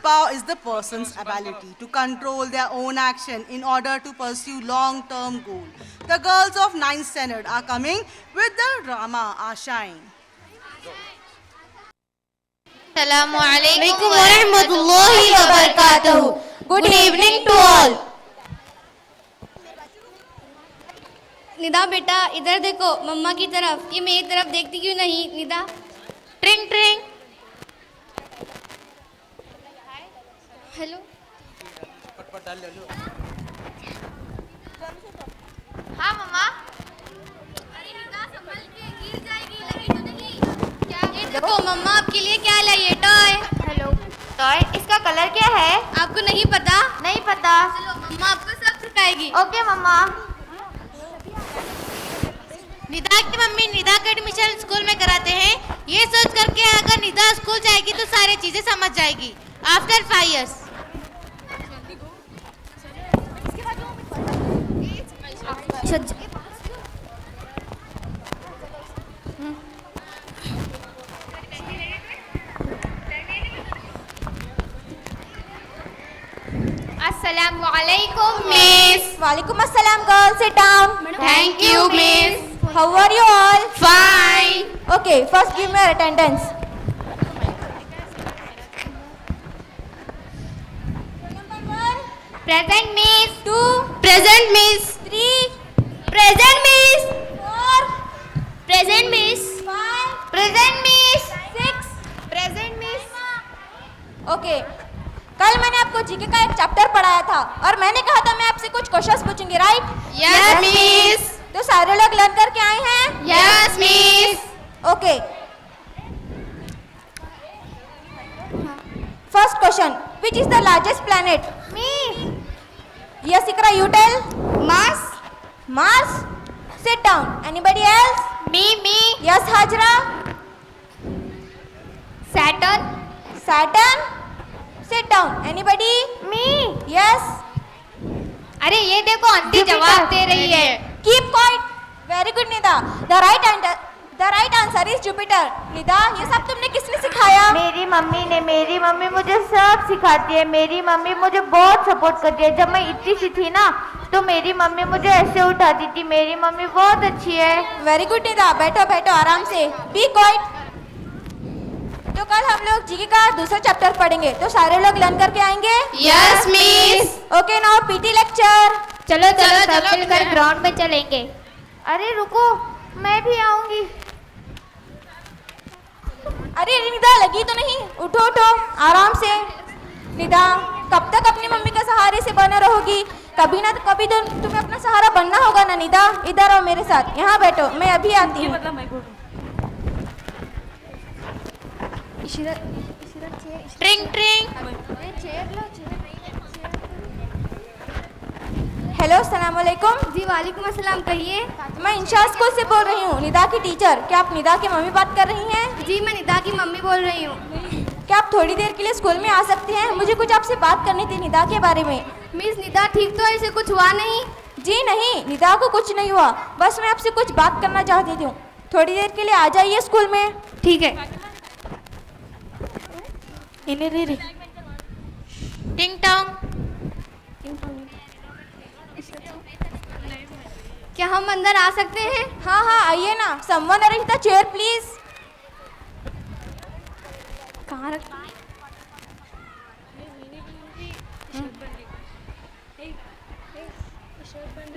Willpower is the person's ability to control their own action in order to pursue long-term goal. The girls of 9th standard are coming with the drama Ashain. Assalamualaikum warahmatullahi wabarakatuh. Good evening to all. Nida बेटा इधर देखो मम्मा की तरफ, ये मेरी तरफ देखती क्यों नहीं? निदा ट्रिंग ट्रिंग। हेलो। हाँ मम्मा। अरे निदा संभल के, गिर जाएगी, लगी तो नहीं? क्या? ये देखो मम्मा आपके लिए क्या लाइए? टॉय। हेलो। टॉय, इसका कलर क्या है? आपको नहीं पता? नहीं पता। चलो मम्मा आपको सब सिखाएगी। ओके मम्मा। निदा की मम्मी निदा का एडमिशन स्कूल में कराते हैं, ये सोच करके अगर निदा स्कूल जाएगी तो सारी चीजें समझ जाएगी। After 5 years। Assalamualaikum miss. Walaikum assalam girls, sit down. Thank you miss. How are you all? Fine. Okay, first give me your attendance. Number 1, Present miss. 2, Present miss. 3, Present miss. 4, Present miss. 5, Present miss. 6. Present miss. Okay. कल मैंने आपको GK का एक chapter पढ़ाया था और मैंने कहा था मैं आपसे कुछ क्वेश्चंस पूछूंगी, राइट? Yes miss. तो सारे लोग लर्न करके आए हैं? Yes miss. Okay. First question, which is the largest planet? Me. Yes Iqra, you tell. Mars. Mars. Sit down. Anybody else? Me. Yes Hajra. Saturn. Saturn. Sit down. Anybody? Me. Yes. अरे ये देखो aunty जवाब दे रही है। Keep quiet. Very good Nida. The right answer is Jupiter. Nida, ये सब तुमने किसने सिखाया? मेरी मम्मी ने। मेरी मम्मी मुझे सब सिखाती है। मेरी मम्मी मुझे बहुत सपोर्ट करती है। जब मैं इतनी सी थी ना तो मेरी मम्मी मुझे ऐसे उठाती थी। मेरी मम्मी बहुत अच्छी है। वेरी गुड निदा, बैठो बैठो आराम से, बी क्वाइट। तो कल हम लोग जीके का दूसरा चैप्टर पढ़ेंगे, तो सारे लोग लर्न करके आएंगे? Yes miss. Okay, now PT lecture. चलो सब मिलकर ग्राउंड में चलेंगे। अरे रुको, मैं भी आऊंगी। अरे निदा, लगी तो नहीं? उठो उठो आराम से। निदा, कब तक अपनी मम्मी के सहारे से बना रहोगी? कभी ना कभी तो तुम्हें अपना सहारा बनना होगा ना। निदा, इधर आओ मेरे साथ, यहाँ बैठो, मैं अभी आती हूँ। ट्रिंग ट्रिंग। हेलो, अस्सलाम वालेकुम। जी वालेकुम अस्सलाम, कहिए। मैं इंशा स्कूल से बोल रही हूँ, निदा की टीचर। क्या आप निदा की मम्मी बात कर रही हैं? जी मैं निदा की मम्मी बोल रही हूँ। क्या आप थोड़ी देर के लिए स्कूल में आ सकती हैं? मुझे कुछ आपसे बात करनी थी निदा के बारे में। मिस निदा ठीक तो है, इसे कुछ हुआ नहीं? जी नहीं, निदा को कुछ नहीं हुआ, बस मैं आपसे कुछ बात करना चाहती थी। थोड़ी देर के लिए आ जाइए स्कूल में। ठीक है। टिंग टोंग। क्या हम अंदर आ सकते हैं? हाँ हाँ आइए ना। Someone arrange the chair please. कहाँ रख?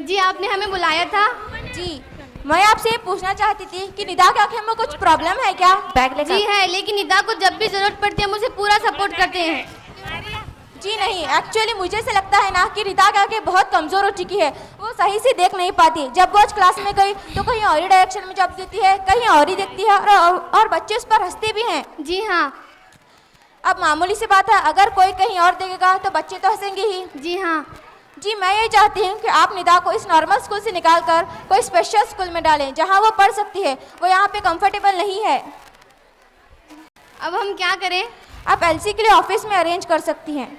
जी आपने हमें बुलाया था? जी, मैं आपसे ये पूछना चाहती थी कि निदा के आंखें में कुछ प्रॉब्लम है क्या? बैग लेकर। जी है, लेकिन निदा को जब भी जरूरत पड़ती है मुझे पूरा सपोर्ट करते हैं। जी नहीं, एक्चुअली मुझे से लगता है ना कि निदा की आंखें बहुत कमज़ोर हो चुकी है। वो सही से देख नहीं पाती। जब वो क्लास में गई तो कहीं और ही डायरेक्शन में जब देती है, कहीं और ही देखती है, और बच्चे उस पर हंसते भी हैं। जी हाँ। अब मामूली सी बात है, अगर कोई कहीं और देखेगा तो बच्चे तो हंसेंगे ही। जी हाँ। जी, मैं ये चाहती हूँ कि आप निदा को इस नॉर्मल स्कूल से निकालकर कोई स्पेशल स्कूल में डालें जहाँ वो पढ़ सकती है। वो यहाँ पे कंफर्टेबल नहीं है। अब हम क्या करें? आप एलसी के लिए ऑफिस में अरेंज कर सकती हैं।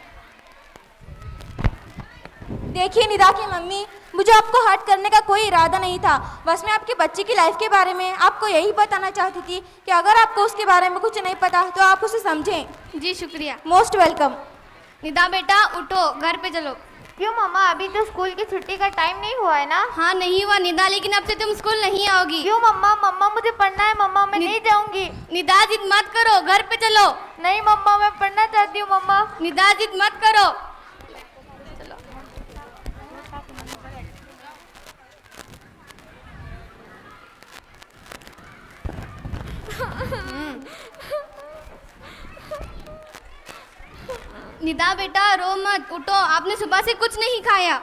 देखिए निदा की मम्मी, मुझे आपको हर्ट करने का कोई इरादा नहीं था। बस मैं आपके बच्चे की लाइफ के बारे में आपको यही बताना चाहती थी कि अगर आपको उसके बारे में कुछ नहीं पता तो आप उसे समझें। जी शुक्रिया। Most welcome. निदा बेटा उठो, घर पे चलो। क्यों मम्मा, अभी तो स्कूल की छुट्टी का टाइम नहीं हुआ है ना? हाँ नहीं हुआ निदा, लेकिन अब से तुम स्कूल नहीं आओगी। क्यों मम्मा? मम्मा मुझे पढ़ना है मम्मा, मैं नहीं जाऊंगी। निदा जिद मत करो, घर पे चलो। नहीं मम्मा, मैं पढ़ना चाहती हूँ मम्मा। निदा जिद मत करो। निदा बेटा रो मत, उठो, आपने सुबह से कुछ नहीं खाया।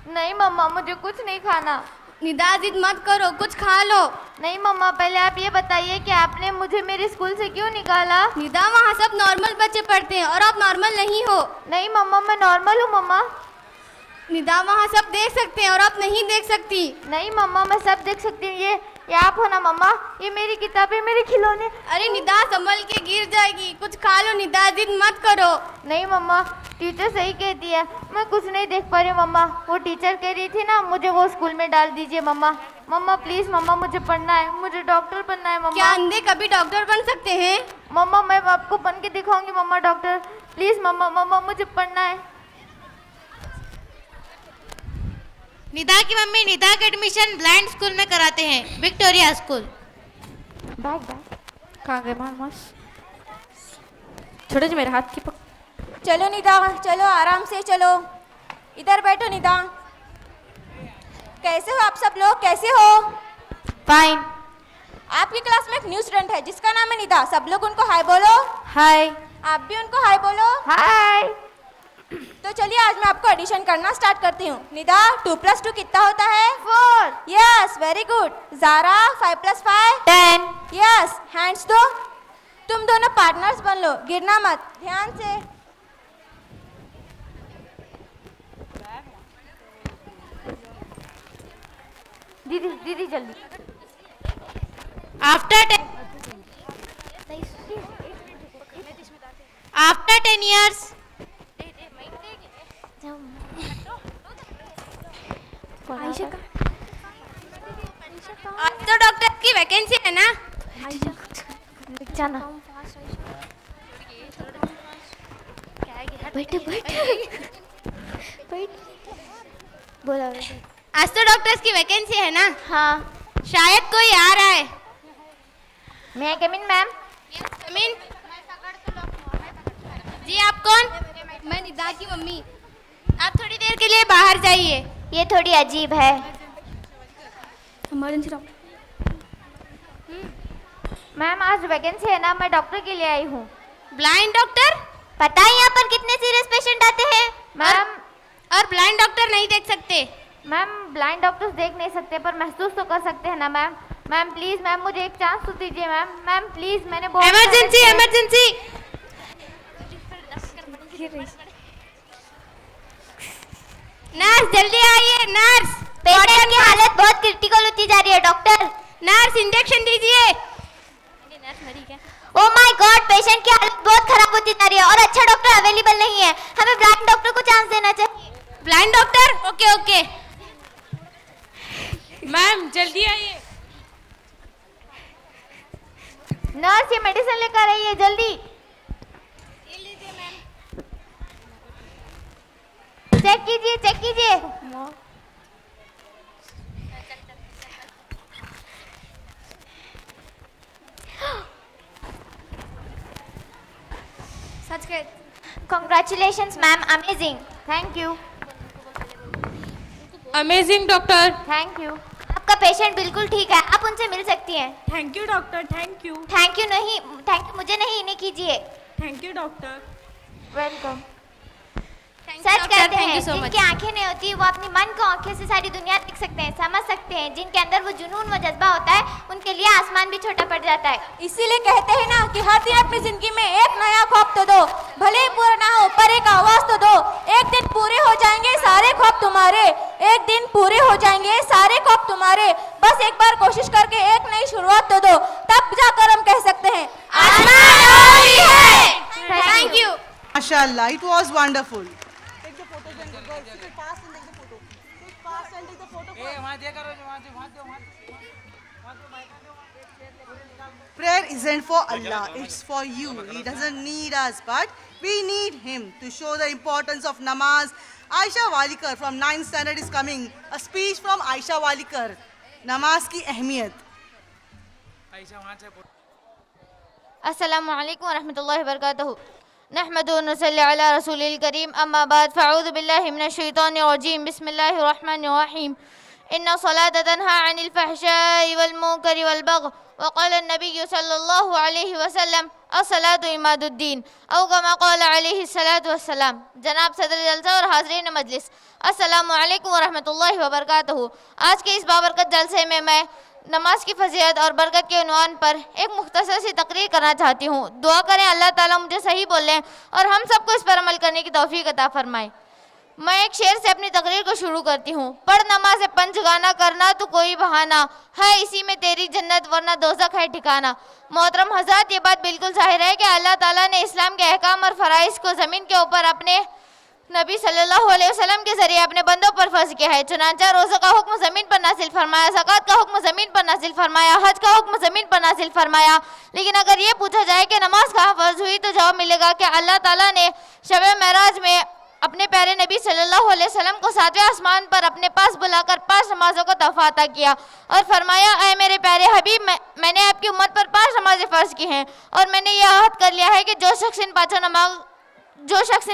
नहीं मम्मा, मुझे कुछ नहीं खाना। निदा जिद मत करो, कुछ खा लो। नहीं मम्मा, पहले आप ये बताइए कि आपने मुझे मेरे स्कूल से क्यों निकाला? निदा वहाँ सब नॉर्मल बच्चे पढ़ते हैं और आप नॉर्मल नहीं हो। नहीं मम्मा, मैं नॉर्मल हूँ मम्मा। निदा वहाँ सब देख सकते हैं और आप नहीं देख सकती। नहीं मम्मा, मैं सब देख सकती हूँ। ये आप हो ना मम्मा? ये मेरी किताबें, मेरे खिलौने। अरे निदा संभल के गिर जाएगी, कुछ खा लो। निदा जिद मत करो। नहीं मम्मा, टीचर सही कहती है, मैं कुछ नहीं देख पा रही हूँ मम्मा। वो टीचर कह रही थी ना मुझे वो स्कूल में डाल दीजिए मम्मा। मम्मा प्लीज मम्मा, मुझे पढ़ना है, मुझे डॉक्टर बनना है मम्मा। क्या अंधे कभी डॉक्टर बन सकते हैं? मम्मा मैं आपको बन के दिखाऊंगी मम्मा डॉक्टर। प्लीज मम्मा, मम्मा मुझे पढ़ना है। निदा की मम्मी निदा का एडमिशन ब्लाइंड स्कूल में कराते हैं, विक्टोरिया स्कूल। बैग कहाँ गए मास? छोड़ो जी मेरे हाथ की चलो निदा, चलो आराम से चलो। इधर बैठो निदा। कैसे हो आप सब लोग, कैसे हो? फाइन। आपकी क्लास में एक न्यू स्टूडेंट है जिसका नाम है निदा। सब लोग उनको हाय बोलो। हाय। आप भी उनको हाय बोलो। हाय। तो चलिए आज मैं आपको एडिशन करना स्टार्ट करती हूँ। निदा 2 + 2 कितना होता है? 4। Yes very good. Zara 5 + 5 10। Yes. Hands दो। तुम दोनों पार्टनर्स बन लो, गिरना मत, ध्यान से। दीदी दीदी जल्दी। आफ्टर 10 years आज तो डॉक्टर की वैकेंसी है ना? जाना। बोला। आज तो डॉक्टर्स की वैकेंसी है ना? हाँ। शायद कोई आ रहा है। मैं कम इन मैम? अमीन जी, आप कौन? मैं निदा की मम्मी। आप थोड़ी देर के लिए बाहर जाइए। ये थोड़ी अजीब है। Emergency doctor. मैम आज वैकेंसी है ना, मैं डॉक्टर के लिए आई हूँ। Blind doctor? पता है यहाँ पर कितने सीरियस पेशेंट आते हैं? मैम और ब्लाइंड डॉक्टर नहीं देख सकते? मैम ब्लाइंड डॉक्टर्स देख नहीं सकते पर महसूस तो कर सकते हैं ना मैम। मैम प्लीज मैम मुझे एक चांस तो दीजिए मैम। मैम प्लीज, मैंने बहुत इमरजेंसी इमरजेंसी। नर्स जल्दी आइए। नर्स, पेशेंट की हालत बहुत क्रिटिकल होती जा रही है डॉक्टर। नर्स इंजेक्शन दीजिए। ओ माय गॉड, पेशेंट की हालत बहुत खराब होती जा रही है और अच्छा डॉक्टर अवेलेबल नहीं है। हमें ब्लाइंड डॉक्टर को चांस देना चाहिए। Blind doctor? Okay okay. Ma'am जल्दी आइए। नर्स ये मेडिसिन लेकर आइए जल्दी। चेक कीजिए चेक कीजिए। सच कह। Congratulations ma'am, amazing. Thank you. Amazing doctor. Thank you. आपका पेशेंट बिल्कुल ठीक है, आप उनसे मिल सकती हैं। Thank you doctor, thank you. Thank you नहीं, थैंक यू मुझे नहीं, इन्हें कीजिए। Thank you doctor. वेलकम। सच कहते हैं जिनकी आंखें नहीं होती वो अपनी मन को आंखें से सारी दुनिया देख सकते हैं, समझ सकते हैं। जिनके अंदर वो जुनून, वो जज्बा होता है, उनके लिए आसमान भी छोटा पड़ जाता है। इसीलिए कहते हैं ना कि हर दिन अपनी जिंदगी में एक नया ख्वाब तो दो, भले ही पूरा ना हो पर एक आवाज तो दो। एक दिन पूरे हो जाएंगे सारे ख्वाब तुम्हारे, एक दिन पूरे हो जाएंगे सारे ख्वाब तुम्हारे। बस एक बार कोशिश करके एक नई शुरुआत तो दो, तब जाकर हम कह सकते हैं आसमान और भी है। Thank you. Mashallah, it was wonderful. Take the photo, then the girls sit fast and take the photo. Sit fast and take the photo. वहाँ देखा वहाँ Prayer isn't for Allah, it's for you. He doesn't need us, but we need Him to show the importance of namaz. Aisha Walikar from 9th standard is coming. A speech from Aisha Walikar. Namaz ki ahmiyat. अस्सलामु अलैकुम वरहमतुल्लाहि वबरकातुहू नहमदुहु व नसल्ली अला रसूलिल करीम अम्मा बाद फ़अऊज़ु बिल्लाहि मिनश शैतानिर रजीम बिस्मिल्लाहिर रहमानिर रहीम इन्ना सलाता तन्हा अनिल फहशाइ वल मुनकरि वल बग़य व क़ाला अन्नबिय्यु सल्लल्लाहु अलैहि वसल्लम अस्सलातु इमादुद्दीन औ कमा क़ाला अलैहि सलातु वस्सलाम। जनाब सदर जलसा और हाज़रीन मजलिस, अस्सलामु अलैकुम वरहमतुल्लाहि वबरकातुहू। आज के इस बाबरकत जलसे में मैं नमाज की फजीलत और बरकत के उन्वान पर एक मुख्तसर सी तकरीर करना चाहती हूँ। दुआ करें अल्लाह ताला मुझे सही बोलें और हम सबको इस पर अमल करने की तौफीक अता फरमाए। मैं एक शेर से अपनी तकरीर को शुरू करती हूँ। पढ़ नमाज पंचगाना करना तो कोई बहाना है, इसी में तेरी जन्नत वरना दोज़ख है ठिकाना। मोहतरम हज़रात, ये बात बिल्कुल ज़ाहिर है कि अल्लाह ताला ने इस्लाम के अहकाम और फ़राइज़ को ज़मीन के ऊपर अपने नबी सल्लल्लाहु अलैहि वसल्लम के ज़रिए अपने बंदों पर फर्ज किया है। चुनांचा रोज़ा का हुक्म ज़मीन पर नासिल फरमाया, ज़कात का हुक्म ज़मीन पर नासिल फरमाया, हज का हुक्म ज़मीन पर नासिल फरमाया। लेकिन अगर ये पूछा जाए कि नमाज कहाँ फ़र्ज हुई, तो जवाब मिलेगा कि अल्लाह ताला ने शब मेराज में अपने प्यारे नबी सल्लल्लाहु अलैहि वसल्लम को 7वें आसमान पर अपने पास बुलाकर 5 नमाजों का तोहफा अता किया और फरमाया, ऐ मेरे प्यारे हबीब, मैंने आपकी उम्मत पर 5 नमाजें फ़र्ज की हैं और मैंने यह अहद कर लिया है कि जो शख्स इन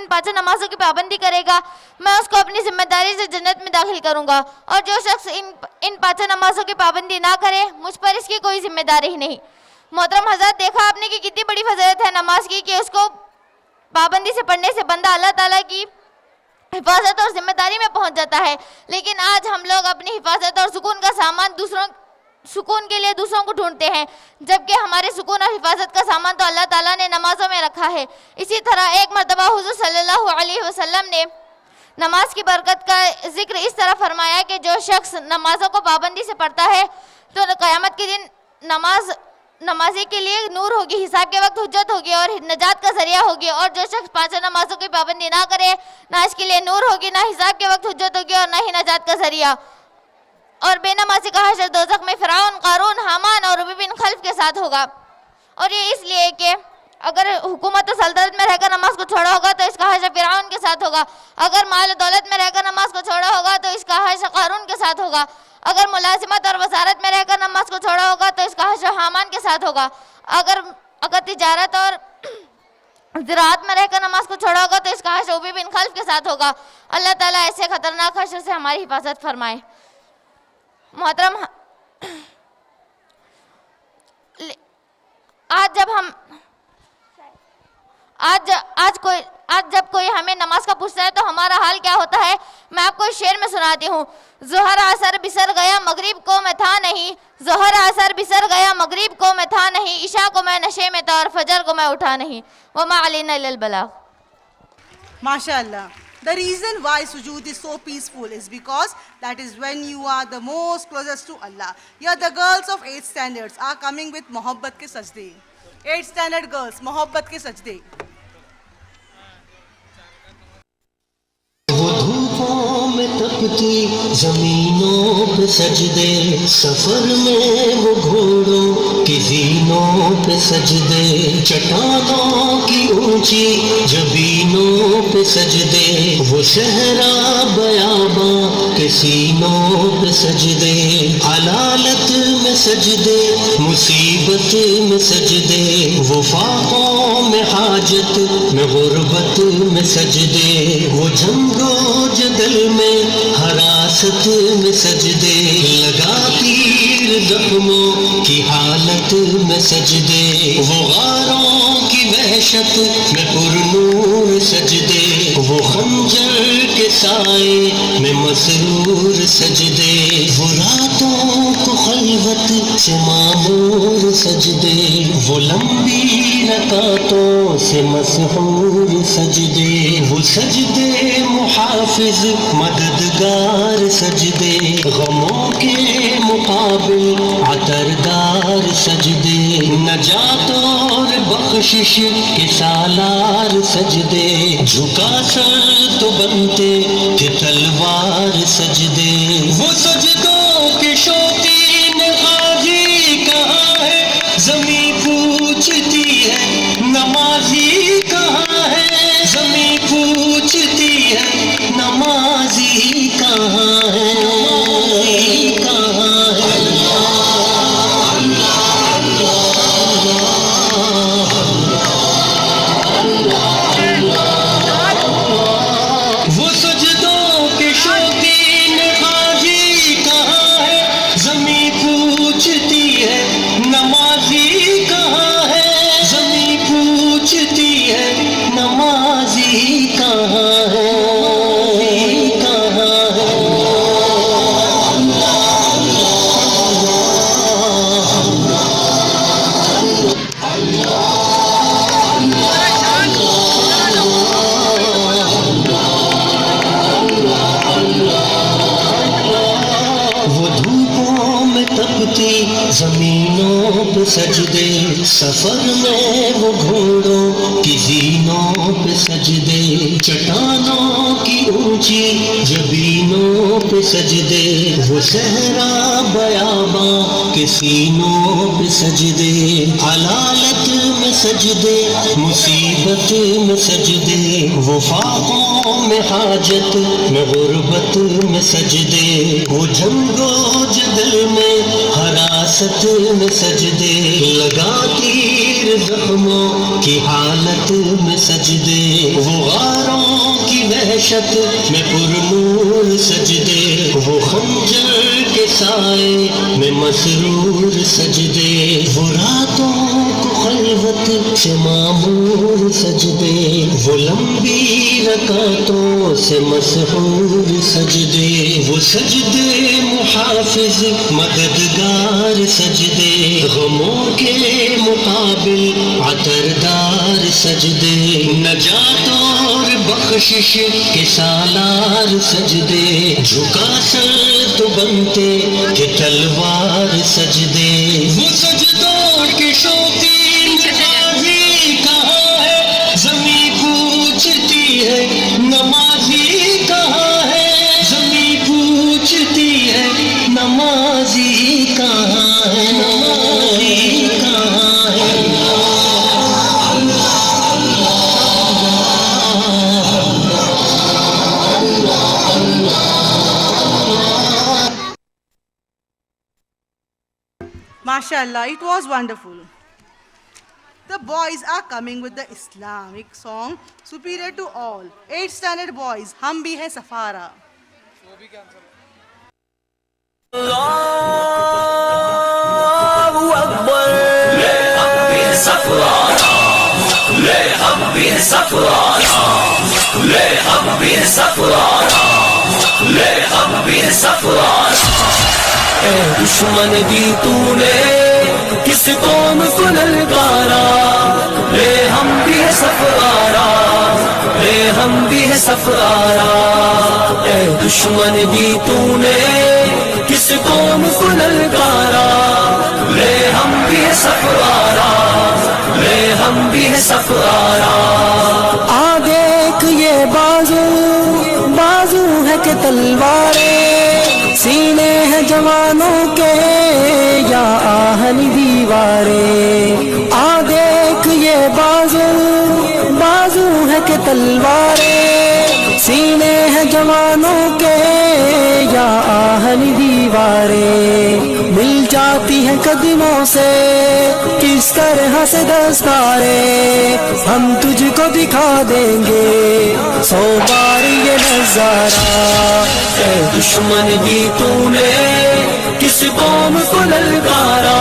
पाँचों नमाजों की पाबंदी करेगा, मैं उसको अपनी जिम्मेदारी से जन्नत में दाखिल करूंगा, और जो शख्स इन 5 नमाजों की पाबंदी ना करे, मुझ पर इसकी कोई जिम्मेदारी ही नहीं। मोहतरम हज़रात, देखा आपने कि कितनी बड़ी फजीलत है नमाज की कि उसको पाबंदी से पढ़ने से बंदा अल्लाह ताला की हिफाजत और जिम्मेदारी में पहुंच जाता है। लेकिन आज हम लोग अपनी हिफाजत और सुकून का सामान सुकून के लिए दूसरों को ढूंढते हैं, जबकि हमारे सुकून और हिफाजत का सामान तो अल्लाह ताला ने नमाजों में रखा है। इसी तरह एक मरतबा हुज़ूर सल्लल्लाहु अलैहि वसल्लम ने नमाज की बरकत का जिक्र इस तरह फरमाया कि जो शख्स नमाजों को पाबंदी से पढ़ता है तो क़यामत के दिन नमाजी के लिए नूर होगी, हिसाब के वक्त हुज्जत होगी और नजात का जरिया होगी। और जो शख्स 5 नमाजों की पाबंदी ना करे, ना इसके लिए नूर होगी, ना हिसाब के वक्त हुज्जत होगी और ना ही नजात का जरिया। और बेनमाजी का हशर दोज़ख में फ़िरऔन, क़ारून, हामान और उबई बिन खल्फ के साथ होगा। और ये इसलिए कि अगर हुकूमत और सल्तनत में रहकर नमाज को छोड़ा होगा तो इसका हशर फ़िरऔन के साथ होगा। अगर माल दौलत में रहकर नमाज को छोड़ा होगा तो इसका हशर क़ारून के साथ होगा। अगर मुलाजिमत और वजारत में रहकर नमाज को छोड़ा होगा तो इसका हशर हामान के साथ होगा। अगर तिजारत और ज़राअत में रहकर नमाज को छोड़ा होगा तो इसका हशर उबई बिन खल्फ के साथ होगा। अल्लाह ताला ऐसे ख़तरनाक हशर से हमारी हिफाजत फरमाए। मोहतरम, आज जब कोई हमें नमाज का पूछता है तो हमारा हाल क्या होता है, मैं आपको इस शेर में सुनाती हूँ। ज़ोहर असर बिसर गया मगरिब को मैं था नहीं, ज़ोहर असर बिसर गया मगरिब को मैं था नहीं, ईशा को मैं नशे में था और फजर को मैं उठा नहीं, वमा अलैना इल्लल बलाग। MashaAllah. The reason why sujood is so peaceful is because that is when you are the most closest to Allah. Here the girls of 8th standards are coming with mohabbat ke sajde. 8th standard girls, mohabbat ke sajde. तपती जमीनों पे सजदे, सफर में वो घोड़ों की ज़ीनों पे सजदे, चट्टानों की ऊंची जबीनों पे सजदे, वो सहरा बयाबां के सीनों पे सजदे, अलालत में सजदे, मुसीबत में सजदे, वो फाकों में हाजत में गुर्बत में सजदे, वो जंगो जदल में हरासत में सजदे, लगा तीर जख्मों की हालत में सजदे, वो गारों की वहशत में पुरनूर सजदे, वो खंजर के साए में मसरूर सजदे, वो रातों को खलवत से मामूर सजदे, वो लंबी रकातों से मसहूर सजदे, वो सजदे मुहाफिज मददगार सजदे, गमों के मुकाबिल अतरदार सजदे, नजात और बख्शिश के सालार सजदे, झुका सर तो बनते थे तलवार सजदे, वो सजदों के शौकीन गाजी कहाँ है, पे सजदे, सफर में वो घोड़ों की जीनों पे सजदे, चट्टानों की ऊंची जबीनों पे सजदे, वो सहरा बयाबां के सीनों पे सजदे, हलालत में सजदे, मुसीबत में सजदे, वो फाकों में हाजत में गुर्बत में सजदे, वो जंगो जदल में हरासत में सजदे, लगा तीर जख्मों की हालत में सजदे, वो गारों की वहशत में पुरनूर सजदे, वो खंजर के साए में मसरूर सजदे, वो रातों को खलवत से मामूर सजदे, वो लंबी रकातों से मसहूर सजदे, वो सजदे मुहाफिज मददगार सजदे, गमों के मुकाबिल अतरदार सजदे, नजात और बख्शिश के सालार सजदे, झुका सर तो बनते के तलवार सजदे, वो सजदों के शौकीन नमाज़ी कहाँ है, ज़मीं पूछती है नमाज़ी कहाँ है, ज़मीं पूछती है नमाज़ी कहाँ है, नमाज़ी कहाँ है। MashaAllah, it was wonderful. The boys are coming with the Islamic song superior to all. 8th standard boys, Hum Bhi Hai Safara. Allahu Akbar. Le hum bhi hai safara, le hum bhi hai safara, le hum bhi hai safara, le hum bhi hai safara. ए दुश्मन दी तूने किस कौम को ललकारा, ले हम भी है सफरारा, ले हम भी है सफरारा। ए दुश्मन दी तूने किस कौम को ललकारा, ले हम भी है सफरारा, ले हम भी है सफरारा। आ देख ये बाजू बाजू है कि तलवारें, सीने हैं जवानों के या आहनी दीवारें। आ देख ये बाजू बाजू है कि तलवारें, सीने हैं जवानों के या आहनी दीवारें। मिल जाती हैं कदमों से किस तरह से दस्तारें, हम तुझको दिखा देंगे 100 बार ये नजारा। ए दुश्मन भी तूने किस कौम को ललकारा,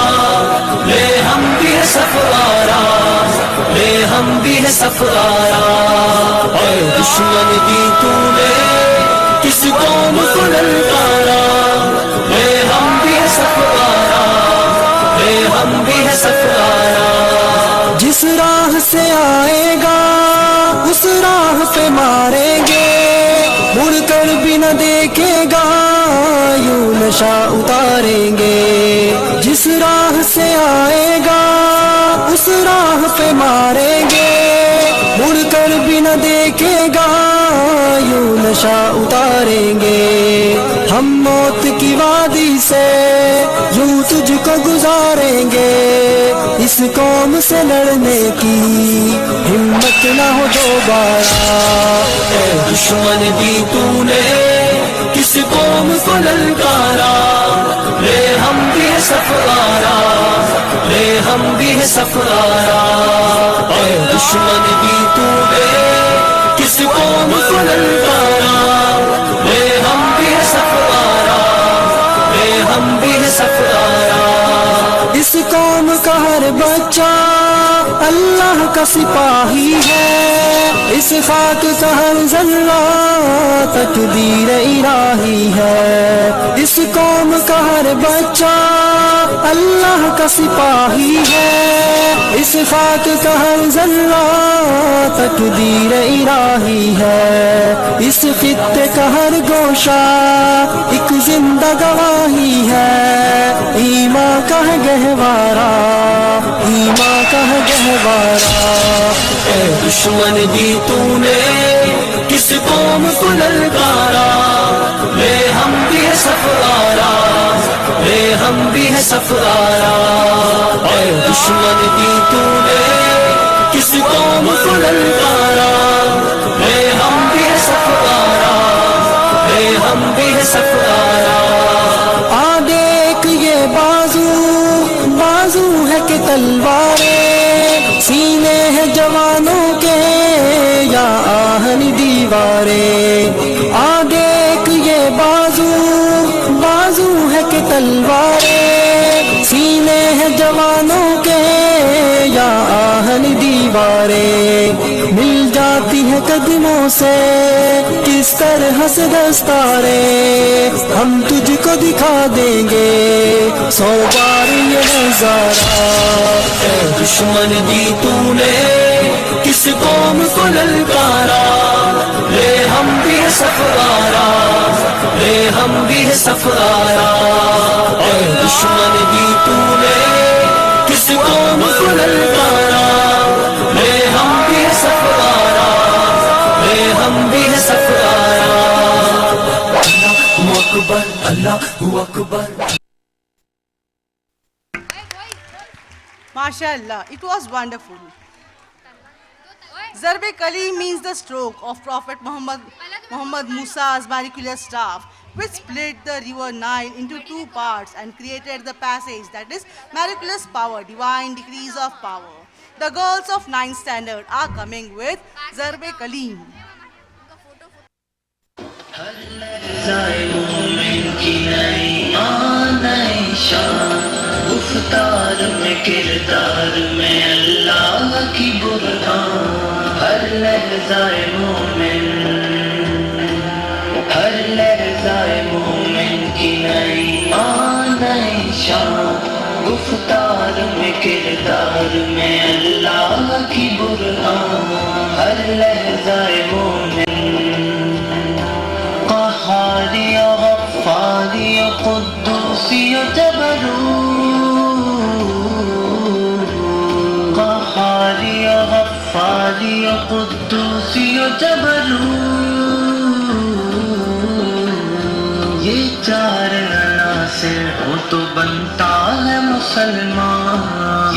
ले हम भी है सफरारा, ले हम भी है सफरारा। ए दुश्मन भी तूने किस कौम को ललकारा, ले हम भी है सफरारा, ले हम भी है सफरारा। जिस राह से आएगा उस राह पे मारेंगे, मुड़कर भी न देखेगा यूं नशा उतारेंगे। जिस राह से आएगा उस राह पे मारेंगे, मुड़कर भी न देखेगा यूं नशा उतारेंगे। हम मौत की वादी से यूं तुझको गुजारेंगे, इस कौम से लड़ने की हिम्मत ना हो दोबारा। ए दुश्मन भी तूने किस कौम को ललकारा, ले हम भी है सफरारा, ले हम भी है सफरारा। ए दुश्मन भी तूने किस कौम को ललकारा, ले हम भी है सफरारा, ले हम भी है सफरारा। इस कौम का हर बच्चा अल्लाह अल्लाह का सिपाही है, इस खाक का हर जर्रा तकदीर इलाही है। इस कौम का हर बच्चा अल्लाह का सिपाही है, इस खाक का हर जर्रा तकदीर इलाही है। इस खित्ते का हर गोशा एक जिंदा गवाही है। ईमान का है गहवारा, ईमान का है गहवारा। ए दुश्मन दी तूने किस कौम को ललकारा, ले हम भी है सफारा, ले हम भी है सफारा। ए दुश्मन दी तूने किस कौम को ललकारा, ले हम भी है सफारा, ले हम भी है सफारा। आ देख ये बाजू, बाजू है कि तलवारें, सीने हैं जवानों के या आहनी दीवारें। आ देख ये बाजू, बाजू है कि तलवारें, सीने हैं जवानों के या आहनी दीवारें। मिल जाती है कदमों से किस तरह से दस्तारें, हम तुझको दिखा देंगे 100 बार ये नजारा। ए दुश्मन दी तूने किस कौम को ललकारा, ले हम भी है सफारा, ले हम भी है सफारा। ए दुश्मन दी तूने किस कौम को ललकारा, ले हम भी है सफारा, ले हम भी है सफारा। अल्लाहु अकबर, अल्लाहु Akbar. MashaAllah, it was wonderful. Zarb Kalim means the stroke of Prophet Muhammad Musa's miraculous staff, which split the river Nile into 2 parts and created the passage that is miraculous power, divine decrees of power. The girls of 9th standard are coming with Zarb Kalim. गुफ्तार में किरदार में अल्लाह की बुरहान, हर लहज़ाए मोमिन, हर लहज़ाए मोमिन की नई आन नई शान। गुफ्तार में किरदार में अल्लाह की बुरहान, हर लहज़ाए मोमिन। क़हारी गफ़्फ़ारी क़ुद्दूसी जबरूत, क़हारी गफ़्फ़ारी क़ुद्दूसी जबरूत। ये 4 अनासिर हो तो बनता है मुसलमान,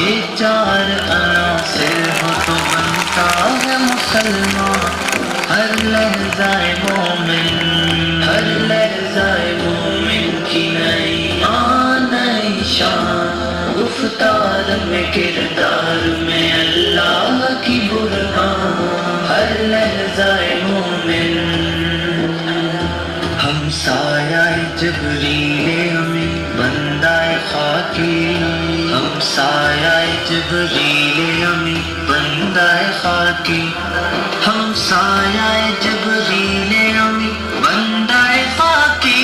ये 4 अनासिर हो तो बनता है मुसलमान। हर लहज़ाए मोमिन, हर लहज़ाए मोमिन की नई आन नई शान। गुफ्तार में किरदार में अल्लाह की बुरहान, हर लहज़ाए मोमिन। हम साया जबरीले अमी बंदाए खाकी, हम साया जबरीले अमी बंदाए खाकी। हम साया जबरीले अमी बंदाए खाकी,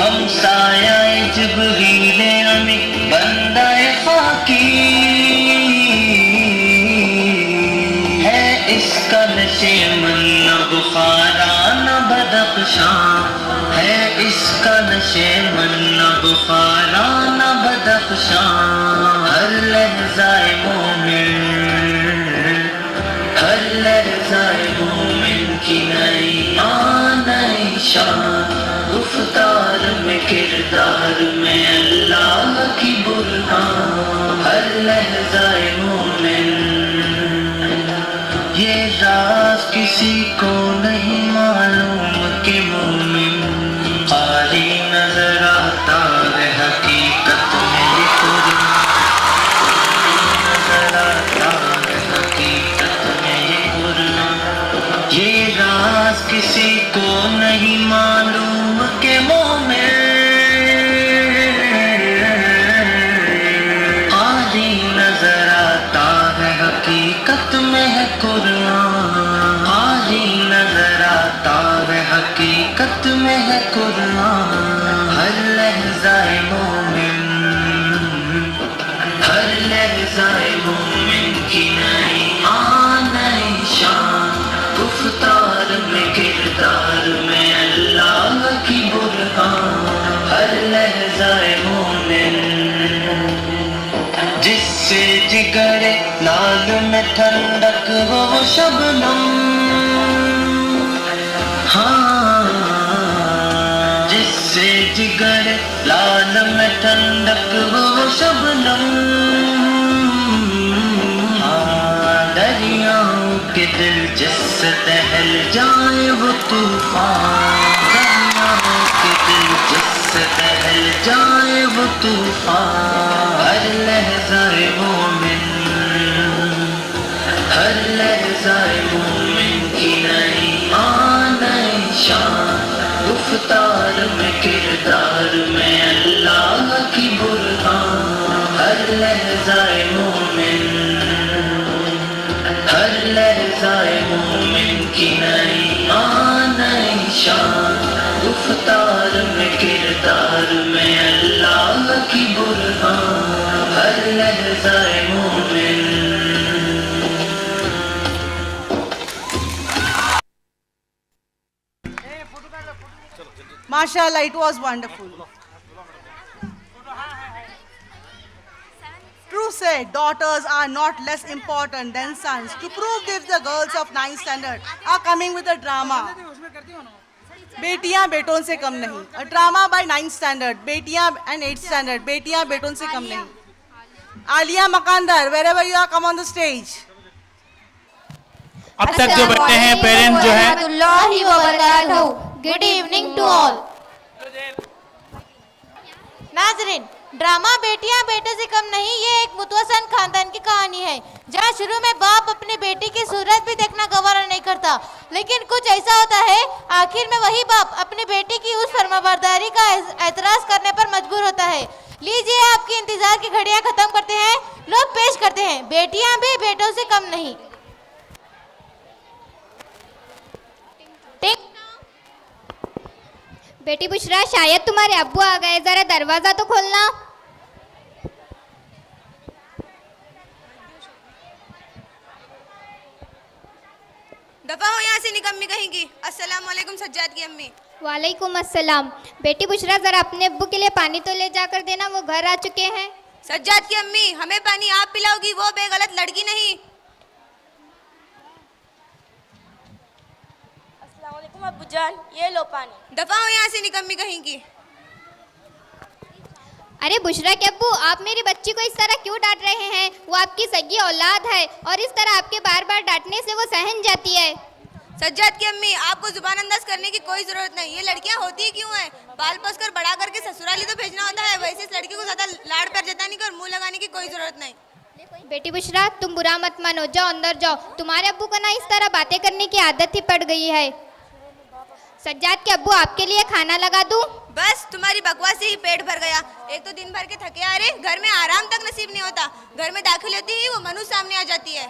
हम साया जबरीले अमी बंदाए खाकी। है इसका नशेमन न बुखारा न बदख्शां, है इसका नशेमन न बुखारा न बदख्शां। हर लहज़ाए मोमिन, हर लहज़ाए मोमिन की नई आन नई शान। गुफ्तार में किरदार में अल्लाह की बुरहान, हर लहज़ाए मोमिन। ये राज किसी को नहीं मालूम कि मोमिन कारी नजर आता है हकीकत में ये नजर आता है हकीकत में ये गुरना। ये राज किसी को नहीं मालूम कि मोमिन हाथ में है कुरान। हर लहज़ाए मोमिन, हर लहज़ाए मोमिन की नई आन नई शान। गुफ्तार में किरदार में अल्लाह की बुरहान। हर लहज़ाए मोमिन जिससे जिगर लाल में ठंडक हो शबनम। हाँ, जिससे जिगर लाल में ठंडक हो शबनम। हाँ, दरियाओं के दिल जिससे दहल जाए वो तूफान। दरियाओं के दिल जिससे दहल जाए वो तूफान। हर लहज़ाए मोमिन, हर लहज़ाए मोमिन की नई आन नई शान। गुफ्तार में किरदार में अल्लाह की बुरहान। हर लहज़ाए मोमिन, हर लहज़ाए मोमिन की नई आन नई शान। गुफ्तार में किरदार में अल्लाह की बुरहान। हर लहज़ाए मोमिन। MashaAllah, it was wonderful. True said, daughters are not less important than sons. To prove this, the girls of 9th standard are coming with a drama. बेटियां बेटों से कम नहीं. A drama by 9th standard. बेटियां and 8th standard. बेटियां बेटों से कम नहीं. Alia Makandar, wherever you are, come on the stage. अब तक जो बैठे हैं पेरेंट्स जो है, गुड इवनिंग टू ऑल. नाजरीन, ड्रामा बेटियां बेटे से कम नहीं ये एक मुतवसन खानदान की कहानी है जहां शुरू में बाप अपनी बेटी की सूरत भी देखना गवारा नहीं करता, लेकिन कुछ ऐसा होता है आखिर में वही बाप अपनी बेटी की उस फर्माबरदारी का एतराज करने पर मजबूर होता है. लीजिए आपकी इंतजार की घड़ियां खत्म करते हैं, लोग पेश करते हैं बेटियां भी बेटों से कम नहीं. बेटी बुशरा, शायद तुम्हारे अब्बू आ गए, जरा दरवाजा तो खोलना. दफा हो यहाँ से निकम्मी कहेंगी. अस्सलाम वालेकुम सज्जाद की अम्मी. वालेकुम अस्सलाम. बेटी बुशरा, जरा अपने अब्बू के लिए पानी तो ले जाकर देना, वो घर आ चुके हैं. सज्जाद की अम्मी, हमें पानी आप पिलाओगी, वो बेगलत लड़की नहीं. अस्सलामुअलैकुम अब्बूजान, ये लो पानी. दफा हो यहाँ से निकम्मी कहेंगी. अरे बुशरा के अब्बू, आप मेरी बच्ची को इस तरह क्यों डांट रहे हैं? वो आपकी सगी औलाद है और इस तरह आपके बार बार डांटने से वो सहन जाती है. सज्जाद की अम्मी, आपको जुबान अंदाज करने की कोई जरूरत नहीं. ये लड़कियां होती ही क्यों हैं? बाल पोस कर बड़ा करके ससुराली तो भेजना होता है, वैसे इस लड़की को ज्यादा लाड़ प्यार जताने की और मुंह लगाने की कोई जरूरत नहीं. बेटी बुशरा, तुम बुरा मत मानो, जाओ अंदर जाओ. तुम्हारे अब्बू को ना इस तरह बातें करने की आदत ही पड़ गई है. सज्जाद के अब्बू, आपके लिए खाना लगा दूं? बस तुम्हारी बकवास से ही पेट भर गया. एक तो दिन भर के थके आ रहे, घर में आराम तक नसीब नहीं होता. घर में दाखिल होती ही वो मनु सामने आ जाती है.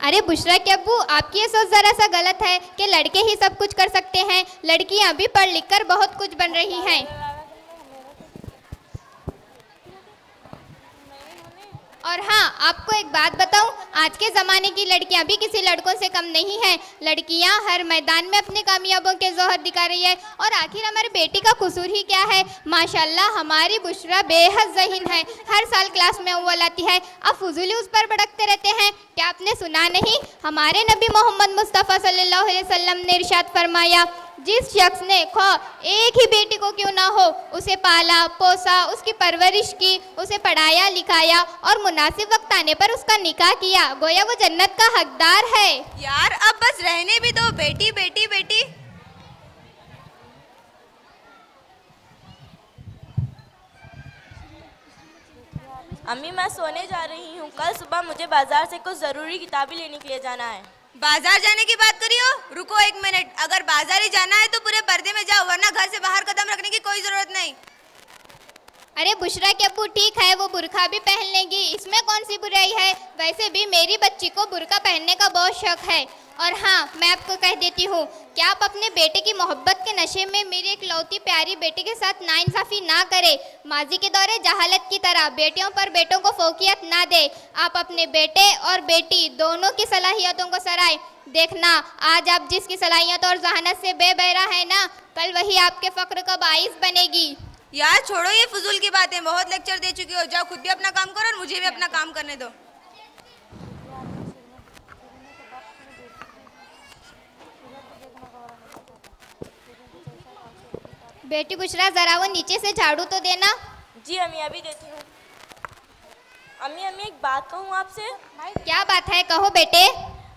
अरे बुशरा के अब्बू, आपकी ये सोच जरा सा गलत है कि लड़के ही सब कुछ कर सकते हैं. लड़कियां भी पढ़ लिख कर बहुत कुछ बन रही हैं. और हाँ, आपको एक बात बताऊं, आज के ज़माने की लड़कियां भी किसी लड़कों से कम नहीं हैं. लड़कियां हर मैदान में अपनी कामयाबों के जोहर दिखा रही है. और आखिर हमारी बेटी का कसूर ही क्या है? माशाल्लाह हमारी बुशरा बेहद ज़हीन है, हर साल क्लास में अव्वल आती है. आप फुजूली उस पर भड़कते रहते हैं. क्या आपने सुना नहीं, हमारे नबी मोहम्मद मुस्तफ़ा सल्लल्लाहु अलैहि वसल्लम ने इरशाद फरमाया, जिस शख्स ने खो एक ही बेटी को क्यों ना हो, उसे पाला पोसा, उसकी परवरिश की, उसे पढ़ाया लिखाया और मुनासिब वक्त आने पर उसका निकाह किया, गोया वो जन्नत का हकदार है. यार अब बस रहने भी दो. बेटी बेटी बेटी. अम्मी, मैं सोने जा रही हूँ. कल सुबह मुझे बाजार से कुछ ज़रूरी किताबें लेने के लिए जाना है. बाजार जाने की बात करियो? रुको एक मिनट. अगर बाजार ही जाना है तो पूरे पर्दे में जाओ, वरना घर से बाहर कदम रखने की कोई जरूरत नहीं. अरे बुशरा के अब्बू, ठीक है वो बुरखा भी पहन लेगी, इसमें कौन सी बुराई है? वैसे भी मेरी बच्ची को बुरका पहनने का बहुत शौक है. और हाँ, मैं आपको कह देती हूँ कि आप अपने बेटे की मोहब्बत के नशे में मेरी एक लौती प्यारी बेटी के साथ नाइंसाफ़ी ना करें। माजी के दौरे जहालत की तरह बेटियों पर बेटों को फोकियत ना दे। आप अपने बेटे और बेटी दोनों की सलाहियतों को सराय। देखना, आज आप जिसकी सलाहियत और जहानत से बेबहरा है ना, कल वही आपके फ़क्र का बाइस बनेगी। यार छोड़ो ये फजूल की बातें, बहुत लेक्चर दे चुकी हो। जाओ खुद भी अपना काम करो और मुझे भी अपना काम करने दो। बेटी बुशरा, जरा वो नीचे से झाड़ू तो देना। जी अम्मी, अभी देती हूँ। अम्मी एक बात कहूँ आपसे? क्या बात है, कहो बेटे।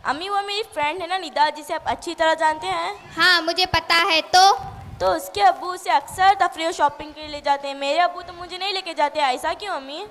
अम्मी, वो मेरी फ्रेंड है ना निदा, जिसे आप अच्छी तरह जानते हैं। हाँ, मुझे पता है। तो उसके अब्बू उसे अक्सर तफरीह और शॉपिंग के लिए ले जाते हैं। मेरे अब्बू तो मुझे नहीं लेके जाते। ऐसा क्यों अम्मी?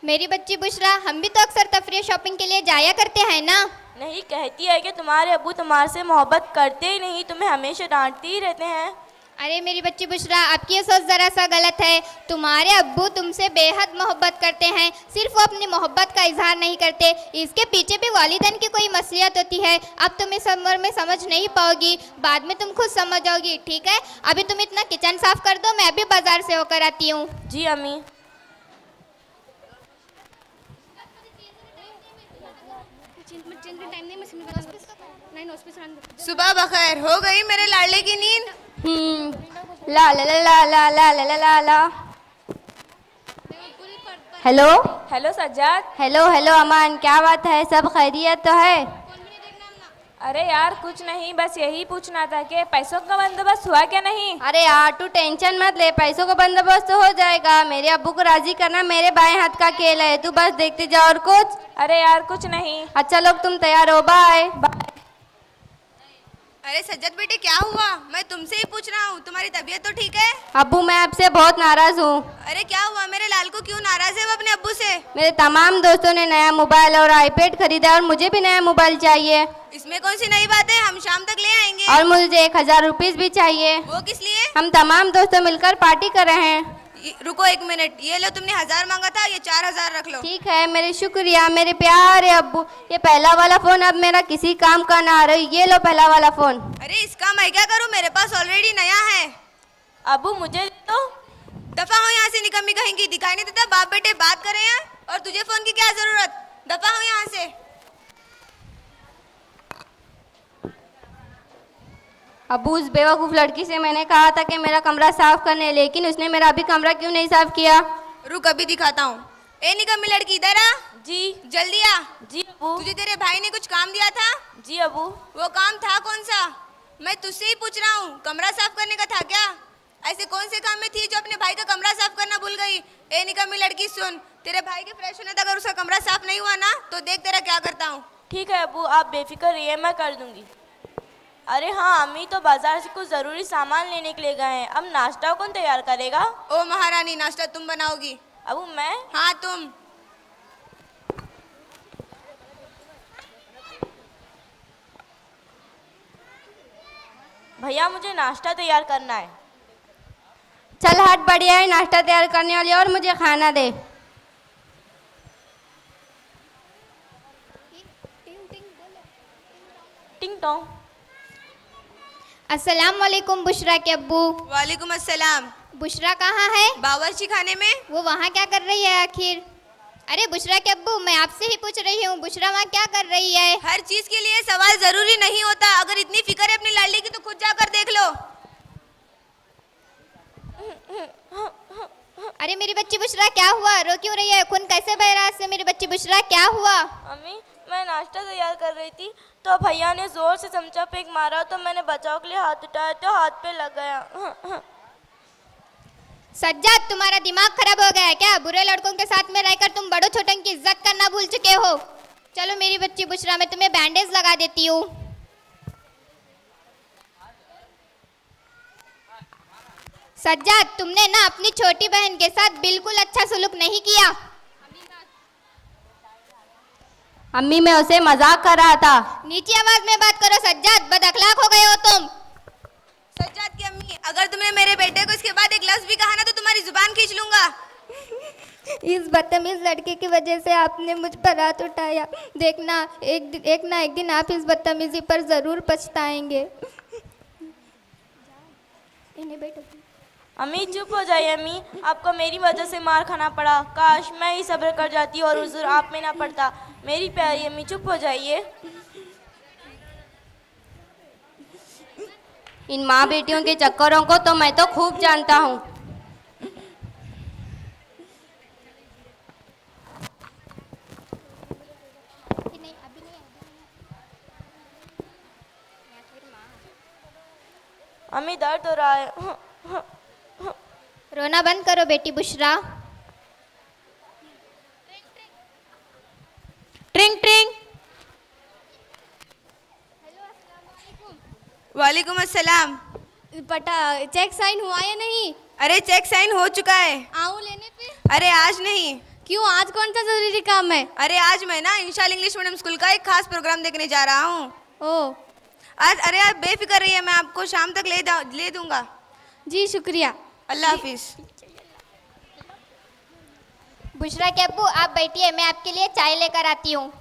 मेरी बच्ची बुशरा, हम भी तो अक्सर तफरीह शॉपिंग के लिए जाया करते हैं ना। नहीं, कहती है कि तुम्हारे अब्बू तुम्हारे से मोहब्बत करते ही नहीं, तुम्हें हमेशा डांटते ही रहते हैं। अरे मेरी बच्ची बुशरा, आपकी ये सोच ज़रा सा गलत है। तुम्हारे अब्बू तुमसे बेहद मोहब्बत करते हैं, सिर्फ वो अपनी मोहब्बत का इजहार नहीं करते। इसके पीछे भी वालिदैन की कोई मसलियत होती है। अब तुम इस उम्र में समझ नहीं पाओगी, बाद में तुम खुद समझ जाओगी। ठीक है, अभी तुम इतना किचन साफ कर दो, मैं अभी बाजार से होकर आती हूँ। जी अम्मी। सुबह बखैर, हो गई मेरे लाडले की नींद? ला ला ला ला ला ला ला ला ला। Hello hello Sajjad. Hello hello Aman, क्या बात है? सब खैरियत तो है? अरे यार कुछ नहीं, बस यही पूछना था कि पैसों का बंदोबस्त हुआ क्या नहीं? अरे यार तू टेंशन मत ले, पैसों का बंदोबस्त तो हो जाएगा। मेरे अब्बू को राजी करना मेरे बाएं हाथ का खेल है, तू बस देखते जा। और कुछ? अरे यार कुछ नहीं। अच्छा लोग, तुम तैयार हो? बाय। अरे सज्जद बेटे, क्या हुआ? मैं तुमसे ही पूछ रहा हूँ, तुम्हारी तबीयत तो ठीक है? अब्बू मैं आपसे बहुत नाराज हूँ। अरे क्या हुआ? मेरे लाल को क्यों नाराज है वो अपने अब्बू से? मेरे तमाम दोस्तों ने नया मोबाइल और आईपैड खरीदा और मुझे भी नया मोबाइल चाहिए। इसमें कौन सी नई बात है, हम शाम तक ले आएंगे। और मुझे 1000 रुपीज भी चाहिए। वो किस लिए? हम तमाम दोस्तों मिलकर पार्टी कर रहे हैं। रुको एक मिनट, ये लो, तुमने 1000 मांगा था, ये 4000 रख लो। ठीक है, मेरे शुक्रिया मेरे प्यारे अब्बू। ये पहला वाला फोन अब मेरा किसी काम का ना रही, ये लो पहला वाला फोन। अरे इसका मैं क्या करूँ, मेरे पास ऑलरेडी नया है। अब्बू मुझे तो दफा हो यहाँ से, निकम्मी कहेंगी। दिखाई नहीं देता बाप बेटे बात कर रहे हैं और तुझे फोन की क्या जरूरत? दफा हो यहाँ से। अब्बू उस बेवकूफ़ लड़की से मैंने कहा था कि मेरा कमरा साफ करने, लेकिन उसने मेरा अभी कमरा क्यों नहीं साफ किया? रुक अभी दिखाता हूँ। ए निकम्मी लड़की, इधर आ। जी। जल्दी आ। जी अब्बू। तुझे तेरे भाई ने कुछ काम दिया था? जी अब्बू। वो काम था कौन सा? मैं तुझसे ही पूछ रहा हूँ, कमरा साफ करने का था क्या? ऐसे कौन से काम में थी जो अपने भाई का कमरा साफ करना भूल गई? ए निकम्मी लड़की सुन, तेरे भाई के फ्रेश होने तक अगर उसका कमरा साफ नहीं हुआ ना, तो देख तेरा क्या करता हूँ। ठीक है अब्बू, आप बेफिक्र रहिए, मैं कर दूंगी। अरे हाँ, अम्मी तो बाजार से कुछ ज़रूरी सामान लेने के लिए गए हैं। अब नाश्ता कौन तैयार करेगा? ओ महारानी, नाश्ता तुम बनाओगी? अबू मैं? हाँ तुम। भैया मुझे नाश्ता तैयार करना है। चल हट, बढ़िया है नाश्ता तैयार करने वाली, और मुझे खाना दे। टिंग टोंग। अस्सलाम वालेकुम बुशरा के अब्बू। वालेकुम अस्सलाम। बुशरा कहाँ है? बावर्ची खाने में। वो वहाँ क्या कर रही है आखिर? अरे बुशरा के अब्बू, मैं आपसे ही पूछ रही हूँ, बुशरा वहाँ क्या कर रही है? हर चीज के लिए सवाल जरूरी नहीं होता। अगर इतनी फिक्र है अपनी लाडली की तो खुद जाकर देख लो। अरे मेरी बच्ची बुशरा, क्या हुआ? रो क्यों रही है? खून कैसे बह रहा है इससे? मेरी बच्ची बुशरा क्या हुआ? अम्मी मैं नाश्ता तैयार कर रही थी तो भैया ने जोर से चमचा फेंक मारा, तो मैंने बचाव के लिए हाथ उठाया तो हाथ पे लग गया। सज्जाद, तुम्हारा दिमाग खराब हो गया है क्या? बुरे लड़कों के साथ में रहकर तुम बड़ों छोटों की इज्जत करना भूल चुके हो। चलो मेरी बच्ची बुशरा, मैं तुम्हें बैंडेज लगा देती हूँ। सज्जाद, तुमने ना अपनी छोटी बहन के साथ बिल्कुल अच्छा सलूक नहीं किया। अम्मी मैं उसे मजाक कर रहा था। नीची आवाज में बात करो सज्जाद, बदअखलाक हो गए हो तुम। सज्जाद की अम्मी, अगर तुमने मेरे बेटे को इसके बाद एक लफ्ज भी कहा ना तो तुम्हारी जुबान खींच लूंगा। इस बदतमीज लड़के की वजह से आपने मुझ पर हाथ उठाया। देखना एक ना एक दिन आप इस बदतमीजी पर ज़रूर पछताएंगे। इन्हें बैठो। अम्मी चुप हो जाइए अम्मी, आपको मेरी वजह से मार खाना पड़ा। काश मैं ही सब्र कर जाती और हुजूर आप में ना पड़ता। मेरी प्यारी अम्मी चुप हो जाइए। इन माँ बेटियों के चक्करों को तो मैं तो खूब जानता हूँ। अम्मी दर्द हो रहा है। रोना बंद करो बेटी बुशरा। ट्रिंग ट्रिंग। वालेकुम अस्सलाम। चेक साइन हुआ या नहीं? अरे चेक साइन हो चुका है। आऊँ लेने पे? अरे आज नहीं। क्यों, आज कौन सा जरूरी काम है? अरे आज मैं ना इंशाल इंग्लिश मीडियम स्कूल का एक खास प्रोग्राम देखने जा रहा हूँ। ओह आज अरे आप बेफिक्र रहिए, मैं आपको शाम तक ले दूंगा। जी शुक्रिया। अल्लाह हाफिज। बुशरा के अब्बू आप बैठिए, मैं आपके लिए चाय लेकर आती हूँ।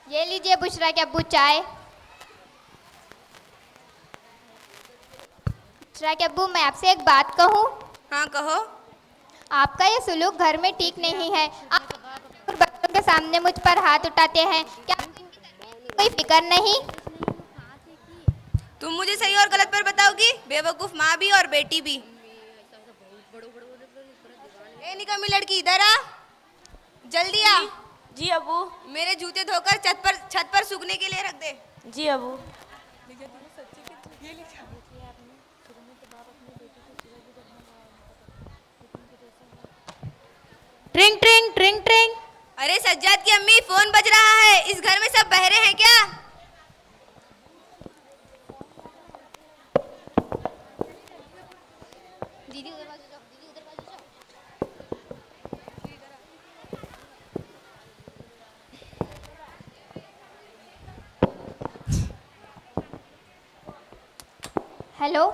ये लीजिए बुशरा के अब्बू चाय। बुशरा के अब्बू मैं आपसे एक बात कहूँ? हाँ कहो। आपका ये सुलूक घर में ठीक नहीं है। आप बच्चों के सामने मुझ पर हाथ उठाते हैं, क्या कोई फिक्र नहीं? तुम मुझे सही और गलत पर बताओगी? बेवकूफ माँ भी और बेटी भी। ए निकम्मी लड़की इधर आ, जल्दी आ। जी अबू। मेरे जूते धोकर छत पर सूखने के लिए रख दे। जी अबू। ट्रिंग ट्रिंग ट्रिंग ट्रिंग। अरे सज्जाद की अम्मी फोन बज रहा है, इस घर में सब बहरे हैं क्या? दीदी उधर बाजू जाओ, दीदी उधर बाजू जाओ। हेलो,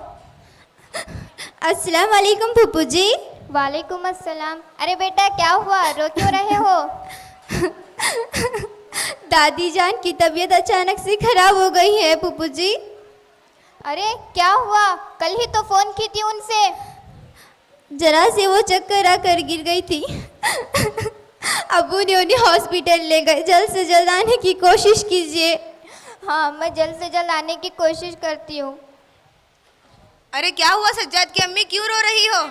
अस्सलाम वालेकुम फूफू जी। वालेकुम अस्सलाम। अरे बेटा क्या हुआ, रो क्यों रहे हो? दादी जान की तबीयत अचानक से खराब हो गई है फूफू जी। अरे क्या हुआ? कल ही तो फोन की थी उनसे। जरा से वो चक्कर आकर गिर गई थी। अबू ने उन्हें हॉस्पिटल ले गए, जल्द से जल्द आने की कोशिश कीजिए। हाँ मैं जल्द से जल्द आने की कोशिश करती हूँ। अरे क्या हुआ सज्जाद की अम्मी, क्यों रो रही हो?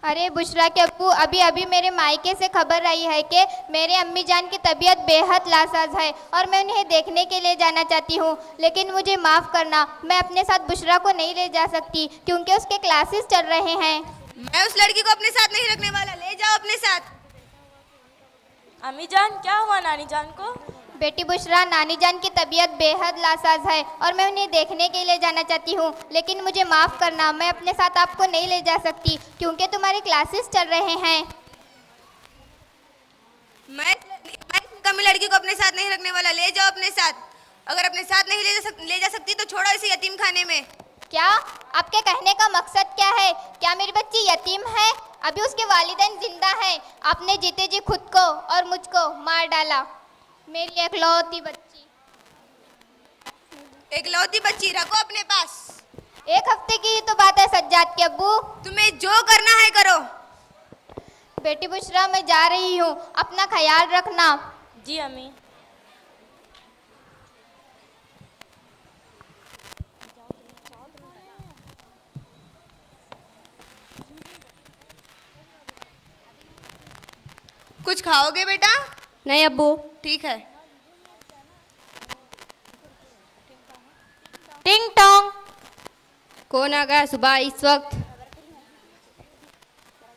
अरे बुशरा के अब्बू अभी अभी मेरे मायके से खबर आई है कि मेरे अम्मी जान की तबीयत बेहद लासाज है और मैं उन्हें देखने के लिए जाना चाहती हूँ, लेकिन मुझे माफ़ करना, मैं अपने साथ बुशरा को नहीं ले जा सकती क्योंकि उसके क्लासेस चल रहे हैं। मैं उस लड़की को अपने साथ नहीं रखने वाला, ले जाओ अपने साथ। अम्मी जान क्या हुआ नानी जान को? बेटी बुशरा, नानी जान की तबीयत बेहद लासाज है और मैं उन्हें देखने के लिए जाना चाहती हूँ, लेकिन मुझे माफ़ करना, मैं अपने साथ आपको नहीं ले जा सकती क्योंकि तुम्हारे क्लासेस चल रहे हैं। मैं कमी लड़की को अपने साथ नहीं रखने वाला, ले जाओ अपने साथ। अगर अपने साथ नहीं ले जा सकती तो छोड़ो इसे यतीम खाने में। क्या आपके कहने का मकसद क्या है? क्या मेरी बच्ची यतीम है? अभी उसके वालिदैन जिंदा हैं। आपने जीते जी खुद को और मुझको मार डाला। मेरी एकलौती बच्ची। एकलौती बच्ची रखो अपने पास। एक हफ्ते की ही तो बात है सज्जाद के अब्बू। तुम्हें जो करना है करो। बेटी बुशरा मैं जा रही हूँ, अपना ख्याल रखना। जी अम्मी। कुछ खाओगे बेटा? नहीं अब्बू। ठीक है। टिंग टोंग। कौन आ गया सुबह इस वक्त?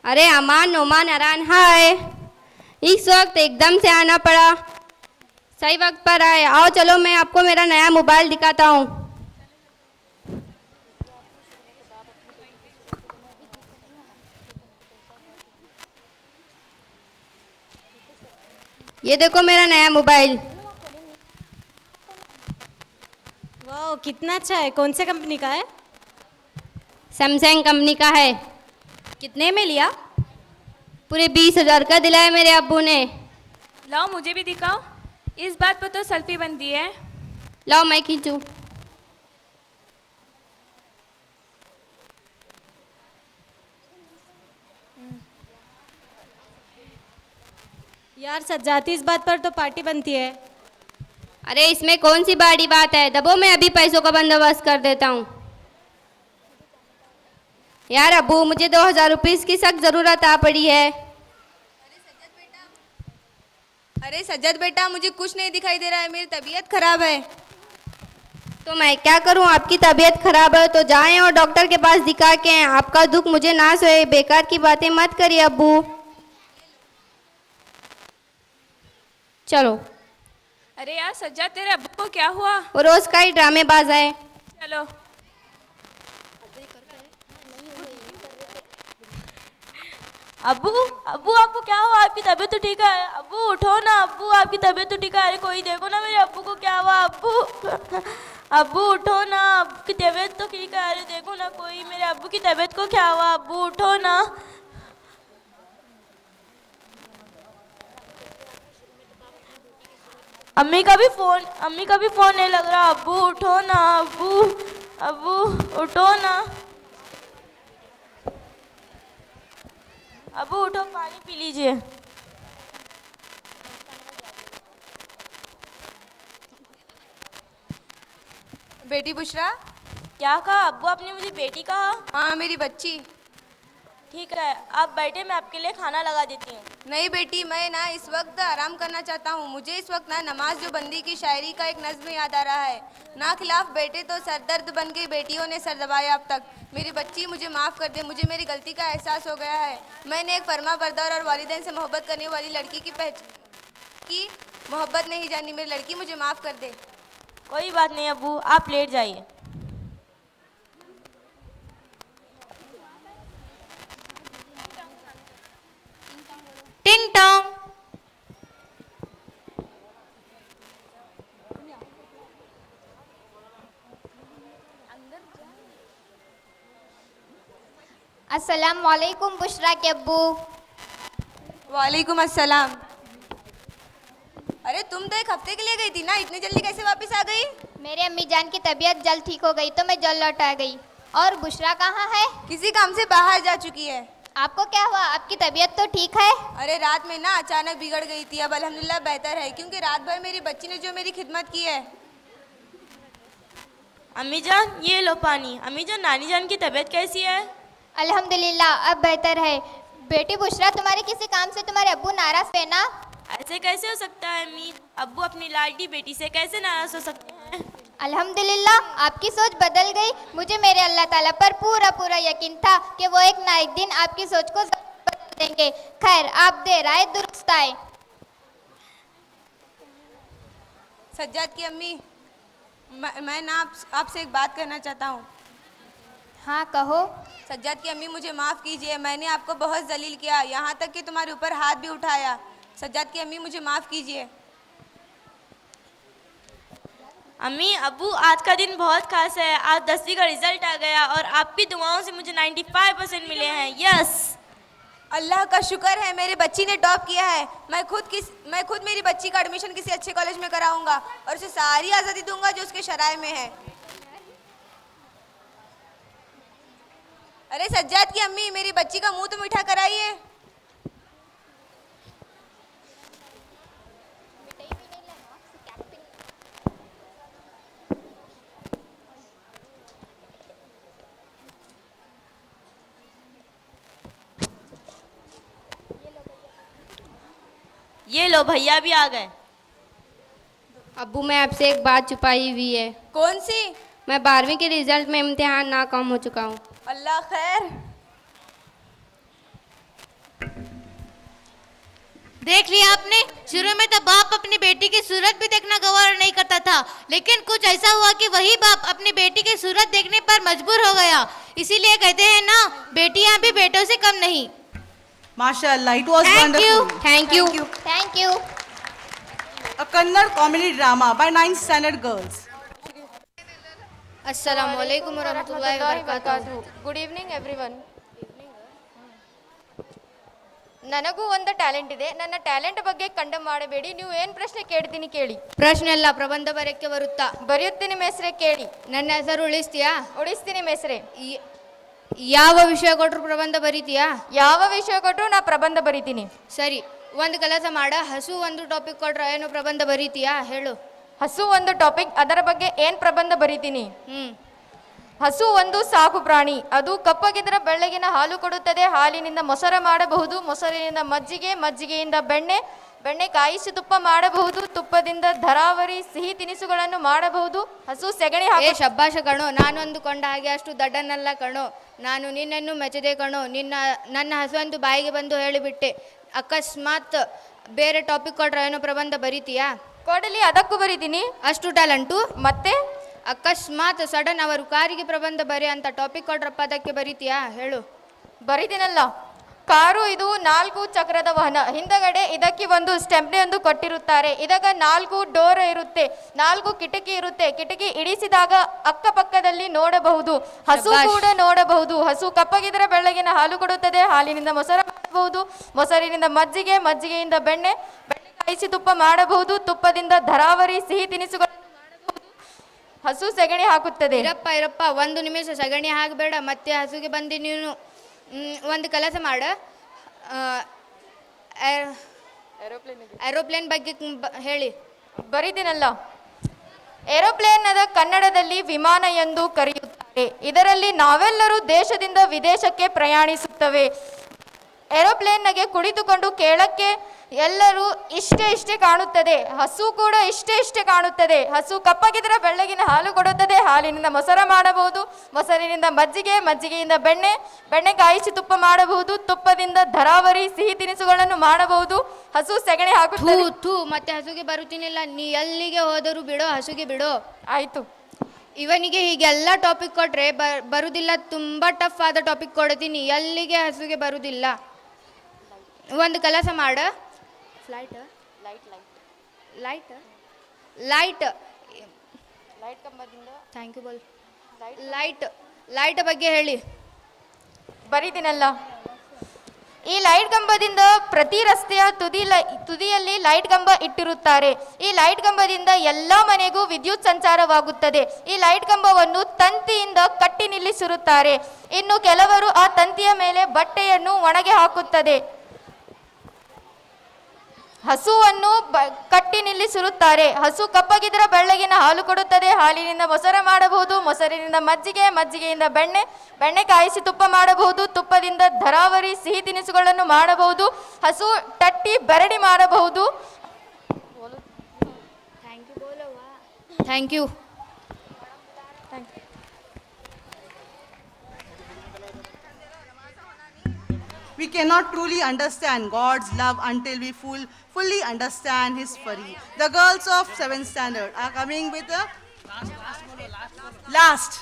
अरे अमान नोमान अरान, हाय। इस वक्त एकदम से आना पड़ा, सही वक्त पर आए। आओ चलो मैं आपको मेरा नया मोबाइल दिखाता हूँ। ये देखो मेरा नया मोबाइल। वाह कितना अच्छा है। कौन से कंपनी का है? सैमसंग कंपनी का है। कितने में लिया? पूरे 20,000 का दिलाया मेरे अब्बू ने। लाओ मुझे भी दिखाओ। इस बात पर तो सेल्फी बनती है। लाओ मैं खींचूं। यार सज्जाती, इस बात पर तो पार्टी बनती है। अरे इसमें कौन सी बड़ी बात है, दबो मैं अभी पैसों का बंदोबस्त कर देता हूँ। यार अब्बू मुझे 2,000 रुपये की सख्त ज़रूरत आ पड़ी है। अरे सज्जद बेटा, मुझे कुछ नहीं दिखाई दे रहा है, मेरी तबीयत खराब है। तो मैं क्या करूं, आपकी तबीयत खराब है तो जाएं और डॉक्टर के पास दिखा के आएं। आपका दुख मुझे ना सोए, बेकार की बातें मत करिए अब्बू। चलो। अरे यार सज्जाद, तेरे अब्बू को क्या हुआ? वो रोज का ही ड्रामेबाज है। चलो। अब्बू अब्बू आपको क्या हुआ? आपकी तबीयत तो ठीक है? अब्बू उठो ना। अब्बू आपकी तबीयत तो ठीक है? अरे कोई देखो ना मेरे अब्बू को क्या हुआ। अब्बू अब्बू उठो ना, आपकी तबीयत तो ठीक है? अरे देखो ना कोई, मेरे अब्बू की तबीयत को क्या हुआ? अब्बू उठो ना। अम्मी का भी फोन नहीं लग रहा। अब्बू उठो ना। अब्बू उठो ना। अब्बू उठो, पानी पी लीजिए। बेटी बुशरा। क्या कहा अब्बू आपने? मुझे बेटी कहा? हाँ मेरी बच्ची। ठीक है आप बैठे, मैं आपके लिए खाना लगा देती हूँ। नहीं बेटी, मैं ना इस वक्त आराम करना चाहता हूँ। मुझे इस वक्त ना नमाज जो बंदी की शायरी का एक नज्म याद आ रहा है। ना खिलाफ बेटे तो सरदर्द बन के बेटियों ने सर दबाया अब तक। मेरी बच्ची मुझे माफ़ कर दे, मुझे मेरी गलती का एहसास हो गया है। मैंने एक फरमा बरदार और वालिदैन से मोहब्बत करने वाली लड़की की मोहब्बत नहीं जानी। मेरी लड़की मुझे माफ़ कर दे। कोई बात नहीं अब्बू, आप लेट जाइए। टिंग टोंग। अस्सलाम वालेकुम बुशरा के अब्बू। वालेकुम अस्सलाम। अरे तुम तो एक हफ्ते के लिए गई थी ना, इतनी जल्दी कैसे वापस आ गई? मेरे अम्मी जान की तबीयत जल्द ठीक हो गई तो मैं जल्द लौट आ गई। और बुशरा कहाँ है? किसी काम से बाहर जा चुकी है। आपको क्या हुआ? आपकी तबीयत तो ठीक है? अरे रात में ना अचानक बिगड़ गई थी, अब अल्हम्दुलिल्लाह बेहतर है, क्योंकि रात भर मेरी बच्ची ने जो मेरी खिदमत की है। अम्मी जान ये लो पानी। अम्मी जान नानी जान की तबीयत कैसी है? अल्हम्दुलिल्लाह अब बेहतर है। बेटी बुशरा, तुम्हारे किसी काम से तुम्हारे अब्बू नाराज थे ना? ऐसे कैसे हो सकता है अम्मी? अब्बू अपनी लाडली बेटी से कैसे नाराज हो सकते हैं? अल्हम्दुलिल्लाह आपकी सोच बदल गई। मुझे मेरे अल्लाह ताला पर पूरा यकीन था कि वो एक ना एक दिन आपकी सोच को बदल देंगे। खैर आप देर आए दुरुस्त आए। सज्जाद की अम्मी, मैं ना आपसे एक बात करना चाहता हूँ। हाँ कहो। सज्जाद की अम्मी मुझे माफ़ कीजिए, मैंने आपको बहुत जलील किया, यहाँ तक कि तुम्हारे ऊपर हाथ भी उठाया। सज्जाद की अम्मी मुझे माफ़ कीजिए। अम्मी अब्बू आज का दिन बहुत खास है। आज 10वीं का रिजल्ट आ गया और आपकी दुआओं से मुझे 95% मिले हैं। यस, अल्लाह का शुक्र है मेरे बच्ची ने टॉप किया है। मैं खुद मेरी बच्ची का एडमिशन किसी अच्छे कॉलेज में कराऊंगा और उसे सारी आज़ादी दूंगा जो उसके शराय में है। अरे सज्जाद की अम्मी, मेरी बच्ची का मुंह तो मीठा कराइए। ये लो भैया भी आ गए। अब्बू मैं आपसे एक बात छुपाई हुई है। कौन सी? मैं 12वीं के रिजल्ट में इम्तिहान नाकाम हो चुका हूँ। अल्लाह खैर। देख लिया आपने, शुरू में तो बाप अपनी बेटी की सूरत भी देखना गवारा नहीं करता था, लेकिन कुछ ऐसा हुआ कि वही बाप अपनी बेटी की सूरत देखने पर मजबूर हो गया। इसीलिए कहते हैं ना, बेटियां भी बेटों से कम नहीं। माशाअल्लाह, it was wonderful. Thank you. Thank you. a Kannada comedy drama by 9th standard girls. Assalamualaikum warahmatullahi wabarakatuh. Good evening everyone. ನನಗೂ ಒಂದು ಟ್ಯಾಲೆಂಟ್ ಇದೆ. ನನ್ನ ಟ್ಯಾಲೆಂಟ್ ಬಗ್ಗೆ ಕಂಡ ಮಾಡಬೇಡಿ. ನೀವು ಏನು ಪ್ರಶ್ನೆ ಕೇಳ್ತೀನಿ ಕೇಳಿ. ಪ್ರಶ್ನೆ ಅಲ್ಲ, ಪ್ರಬಂಧ ಬರೆಯಕ್ಕೆ ಬರುತ್ತಾ? ಬರೆಯುತ್ತೀನಿ ಮೆಸ್ರೆ ಕೇಳಿ. ನನ್ನ ಹೆಸರು ಉಳಿಸ್ತೀಯಾ? ಉಳಿಸ್ತೀನಿ ಮೆಸ್ರೆ. ಯಾವ ವಿಷಯ ಕೊಟ್ಟರು ಪ್ರಬಂಧ ಬರೀತೀಯಾ? ಯಾವ ವಿಷಯ ಕೊಟ್ಟರು ನಾ ಪ್ರಬಂಧ ಬರೀತೀನಿ. ಸರಿ, ಒಂದು ಕೆಲಸ ಮಾಡ. ಹಸು ಒಂದು ಟಾಪಿಕ್ ಕೊಟ್ರೆ ಏನು ಪ್ರಬಂಧ ಬರೀತೀಯಾ? ಹೇಳು. ಹಸು ಒಂದು ಟಾಪಿಕ್, ಅದರ ಬಗ್ಗೆ ಏನು ಪ್ರಬಂಧ ಬರೀತೀನಿ? ಹಸು ಒಂದು ಸಾಕು ಪ್ರಾಣಿ. ಅದು ಕಪ್ಪಗಿದ್ರೆ ಬೆಳ್ಳಗಿನ ಹಾಲು ಕೊಡುತ್ತದೆ. ಹಾಲಿನಿಂದ ಮೊಸರು ಮಾಡಬಹುದು. ಮೊಸರಿನಿಂದ ಮಜ್ಜಿಗೆ, ಮಜ್ಜಿಗೆಯಿಂದ ಬೆಣ್ಣೆ, ಬೆಣ್ಣೆ ಕಾಯಿಸಿ ತುಪ್ಪ ಮಾಡಬಹುದು. ತುಪ್ಪದಿಂದ ಧರಾವರಿ ಸಿಹಿ ತಿನಿಸುಗಳನ್ನು ಮಾಡಬಹುದು. ಹಸು ಸೆಗಣಿ ಶಬ್ಬಾಷ ಕಣೋ, ನಾನು ಅಂದುಕೊಂಡ ಹಾಗೆ ಅಷ್ಟು ದಡ್ಡನಲ್ಲ ಕಣೋ. ನಾನು ನಿನ್ನನ್ನು ಮೆಚ್ಚದೆ ಕಣೋ. ನನ್ನ ಹಸು ಒಂದು ಬಾಯಿಗೆ ಬಂದು ಹೇಳಿಬಿಟ್ಟೆ. ಅಕಸ್ಮಾತ್ ಬೇರೆ ಟಾಪಿಕ್ ಕೊಟ್ರೆ ಏನೋ ಪ್ರಬಂಧ ಬರೀತೀಯಾ? ಕೊಡಲಿ, ಅದಕ್ಕೂ ಬರೀತೀನಿ. ಅಷ್ಟು ಟ್ಯಾಲೆಂಟು? ಮತ್ತೆ ಅಕಸ್ಮಾತ್ ಸಡನ್ ಅವರು ಕಾರಿಗೆ ಪ್ರಬಂಧ ಬರೀ ಅಂತ ಟಾಪಿಕ್ ಕೊಟ್ರಪ್ಪ, ಅದಕ್ಕೆ ಬರೀತೀಯಾ? ಹೇಳು. ಬರೀತೀನಲ್ಲ. ಕಾರು ಇದು 4 ಚಕ್ರದ ವಾಹನ. ಹಿಂದಗಡೆ ಇದಕ್ಕೆ ಒಂದು ಸ್ಟೆಪ್ನಿ ಒಂದು ಕೊಟ್ಟಿರುತ್ತಾರೆ. ಇದಕ್ಕೆ 4 ಡೋರ್ ಇರುತ್ತೆ, 4 ಕಿಟಕಿ ಇರುತ್ತೆ. ಕಿಟಕಿ ಇಡಿಸಿದಾಗ ಅಕ್ಕಪಕ್ಕದಲ್ಲಿ ನೋಡಬಹುದು. ಹಸು ಕೂಡ ನೋಡಬಹುದು. ಹಸು ಕಪ್ಪಗಿದ್ರೆ ಬೆಳ್ಳಗಿನ ಹಾಲು ಕೊಡುತ್ತದೆ. ಹಾಲಿನಿಂದ ಮೊಸರು ಮಾಡಬಹುದು. ಮೊಸರಿನಿಂದ ಮಜ್ಜಿಗೆ, ಮಜ್ಜಿಗೆಯಿಂದ ಬೆಣ್ಣೆ, ಬೆಣ್ಣೆ ಕಾಯಿಸಿ ತುಪ್ಪ ಮಾಡಬಹುದು. ತುಪ್ಪದಿಂದ ಧರಾವರಿ ಸಿಹಿ ತಿನಿಸುಗಳನ್ನು ಮಾಡಬಹುದು. ಹಸು ಸೆಗಣಿ ಹಾಕುತ್ತದೆ. ಇರಪ್ಪ, ಒಂದು ನಿಮಿಷ ಸಗಣಿ ಹಾಕಬೇಡ. ಮತ್ತೆ ಹಸುಗೆ ಬಂದು ನೀನು ಒಂದು ಕೆಲಸ ಮಾಡ. ಏರೋಪ್ಲೇನ್ ಬಗ್ಗೆ ಹೇಳಿ. ಬರೀತೀನಲ್ಲ. ಏರೋಪ್ಲೇನ್ ಅದ ಕನ್ನಡದಲ್ಲಿ ವಿಮಾನ ಎಂದು ಕರೆಯುತ್ತಾರೆ. ಇದರಲ್ಲಿ ನಾವೆಲ್ಲರೂ ದೇಶದಿಂದ ವಿದೇಶಕ್ಕೆ ಪ್ರಯಾಣಿಸುತ್ತವೆ. ಏರೋಪ್ಲೇನ್ಗೆ ಕುಳಿತುಕೊಂಡು ಕೇಳಕ್ಕೆ ಎಲ್ಲರೂ ಇಷ್ಟೇ ಕಾಣುತ್ತದೆ. ಹಸು ಕೂಡ ಇಷ್ಟೇ ಕಾಣುತ್ತದೆ. ಹಸು ಕಪ್ಪಗಿದ್ರೆ ಬೆಳ್ಳಗಿನ ಹಾಲು ಕೊಡುತ್ತದೆ. ಹಾಲಿನಿಂದ ಮೊಸರು ಮಾಡಬಹುದು. ಮೊಸರಿನಿಂದ ಮಜ್ಜಿಗೆ, ಮಜ್ಜಿಗೆಯಿಂದ ಬೆಣ್ಣೆ, ಬೆಣ್ಣೆ ಕಾಯಿಸಿ ತುಪ್ಪ ಮಾಡಬಹುದು. ತುಪ್ಪದಿಂದ ಧರಾವರಿ ಸಿಹಿ ತಿನಿಸುಗಳನ್ನು ಮಾಡಬಹುದು. ಹಸು ಸೆಗಣಿ ಹಾಕುತ್ತದೆ. ಮತ್ತೆ ಹಸುಗೆ ಬರುತ್ತೀನಿಲ್ಲ. ನೀ ಎಲ್ಲಿಗೆ ಹೋದರೂ ಬಿಡೋ, ಹಸುಗೆ ಬಿಡೋ. ಆಯ್ತು. ಇವನಿಗೆ ಹೀಗೆಲ್ಲ ಟಾಪಿಕ್ ಕೊಟ್ರೆ ಬರುವುದಿಲ್ಲ. ತುಂಬ ಟಫ್ ಆದ ಟಾಪಿಕ್ ಕೊಡ್ತೀನಿ. ಎಲ್ಲಿಗೆ ಹಸುಗೆ ಬರುವುದಿಲ್ಲ. ಒಂದು ಕೆಲಸ ಮಾಡ. ಲೈಟ್ ಕಂಬದಿಂದ ಥ್ಯಾಂಕ್ ಯು ಬೋಲ್. ಲೈಟ್ ಬಗ್ಗೆ ಹೇಳಿ. ಬರೀತೀನಲ್ಲ. ಈ ಲೈಟ್ ಕಂಬದಿಂದ ಪ್ರತಿ ರಸ್ತೆಯ ತುದಿಯಲ್ಲಿ ಲೈಟ್ ಕಂಬ ಇಟ್ಟಿರುತ್ತಾರೆ. ಈ ಲೈಟ್ ಕಂಬದಿಂದ ಎಲ್ಲ ಮನೆಗೂ ವಿದ್ಯುತ್ ಸಂಚಾರವಾಗುತ್ತದೆ. ಈ ಲೈಟ್ ಕಂಬವನ್ನು ತಂತಿಯಿಂದ ಕಟ್ಟಿ ನಿಲ್ಲಿಸಿರುತ್ತಾರೆ. ಇನ್ನು ಕೆಲವರು ಆ ತಂತಿಯ ಮೇಲೆ ಬಟ್ಟೆಯನ್ನು ಒಣಗಿ ಹಾಕುತ್ತದೆ. ಹಸುವನ್ನು ಕಟ್ಟಿ ನಿಲ್ಲಿಸಿರುತ್ತಾರೆ. ಹಸು ಕಪ್ಪಗಿದ್ರೆ ಬೆಳ್ಳಗಿನ ಹಾಲು ಕೊಡುತ್ತದೆ. ಹಾಲಿನಿಂದ ಮೊಸರು ಮಾಡಬಹುದು. ಮೊಸರಿನಿಂದ ಮಜ್ಜಿಗೆ, ಮಜ್ಜಿಗೆಯಿಂದ ಬೆಣ್ಣೆ, ಬೆಣ್ಣೆ ಕಾಯಿಸಿ ತುಪ್ಪ ಮಾಡಬಹುದು. ತುಪ್ಪದಿಂದ ಧರಾವರಿ ಸಿಹಿ ತಿನಿಸುಗಳನ್ನು ಮಾಡಬಹುದು. ಹಸು ಟಟ್ಟಿ ಬೆರಡಿ ಮಾಡಬಹುದು. Thank you. We cannot truly understand God's love until we fully understand His furry. The girls of 7th standard are coming with the last.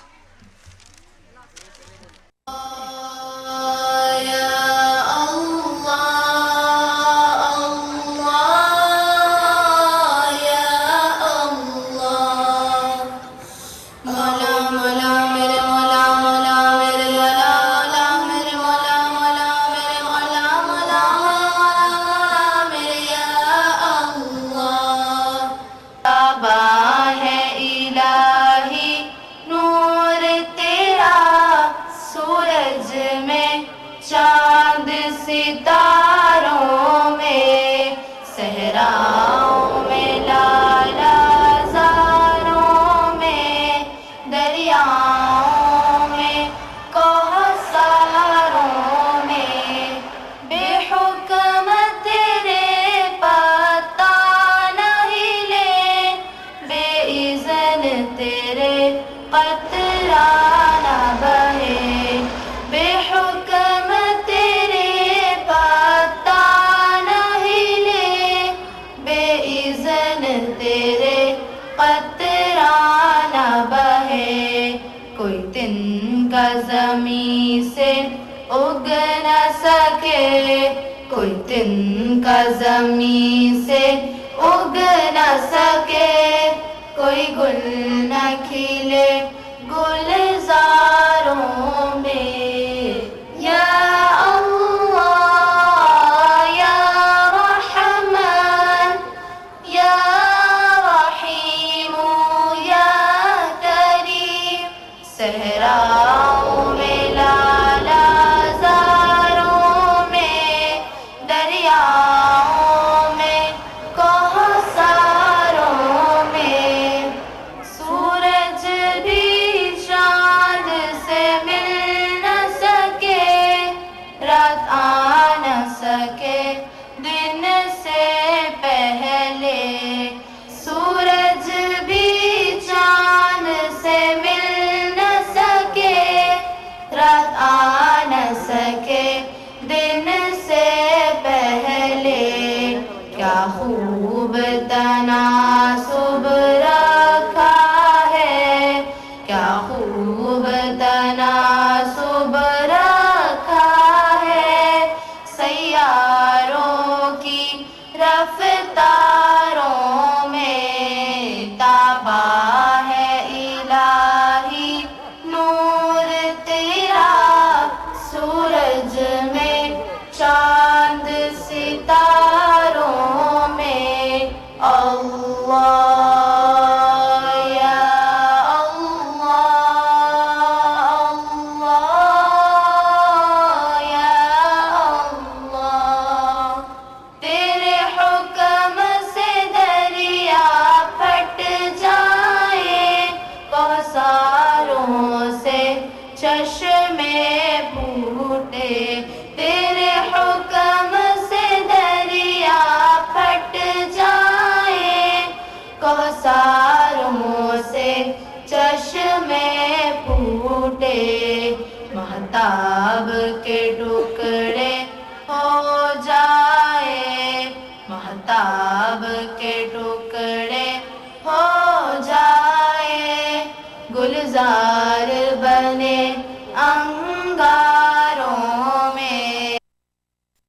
चांद सितारों में, सहराओं में, लालाज़ारों में, दरियाओं में, कौसरों में, बेहुक्म तेरे पता नहीं ले, बेइज़्न तेरे कतरा न बहे, बेहुक्म तेरे पता नहीं ले, बेइज़्न तेरे कतरा न बहे। कोई तिनका ज़मीं से उग न सके, कोई तिनका ज़मीं से उग न सके, कोई गुल न खिले गुलजारों में। या अल्लाह या रहमान या रहीम या करीम, सहराओं में लालाज़ारों में, दरियाओं में कौसारों में, सूरज भी चांद से मिल न सके, रात आ न सके दिन से पहले, सूरज भी चांद से मिल न सके, रात आ न सके दिन से पहले। क्या खूब तनासुब रखा है, क्या खूब तनासुब रखा है, सैयारों की रफ्तारों में। ताबा है इलाही नूर तेरा, सूरज में चांद सितारों में। अल्लाह या अल्लाह, अल्लाह या अल्लाह, तेरे हुक्म से दरिया फट जाए, कौसारों से चश्मे फूटे, तेरे हुक्म से दरिया फट जाए, कौसारों से चश्मे फूटे। महताब के टुकड़े हो जाए, महताब के टुकड़े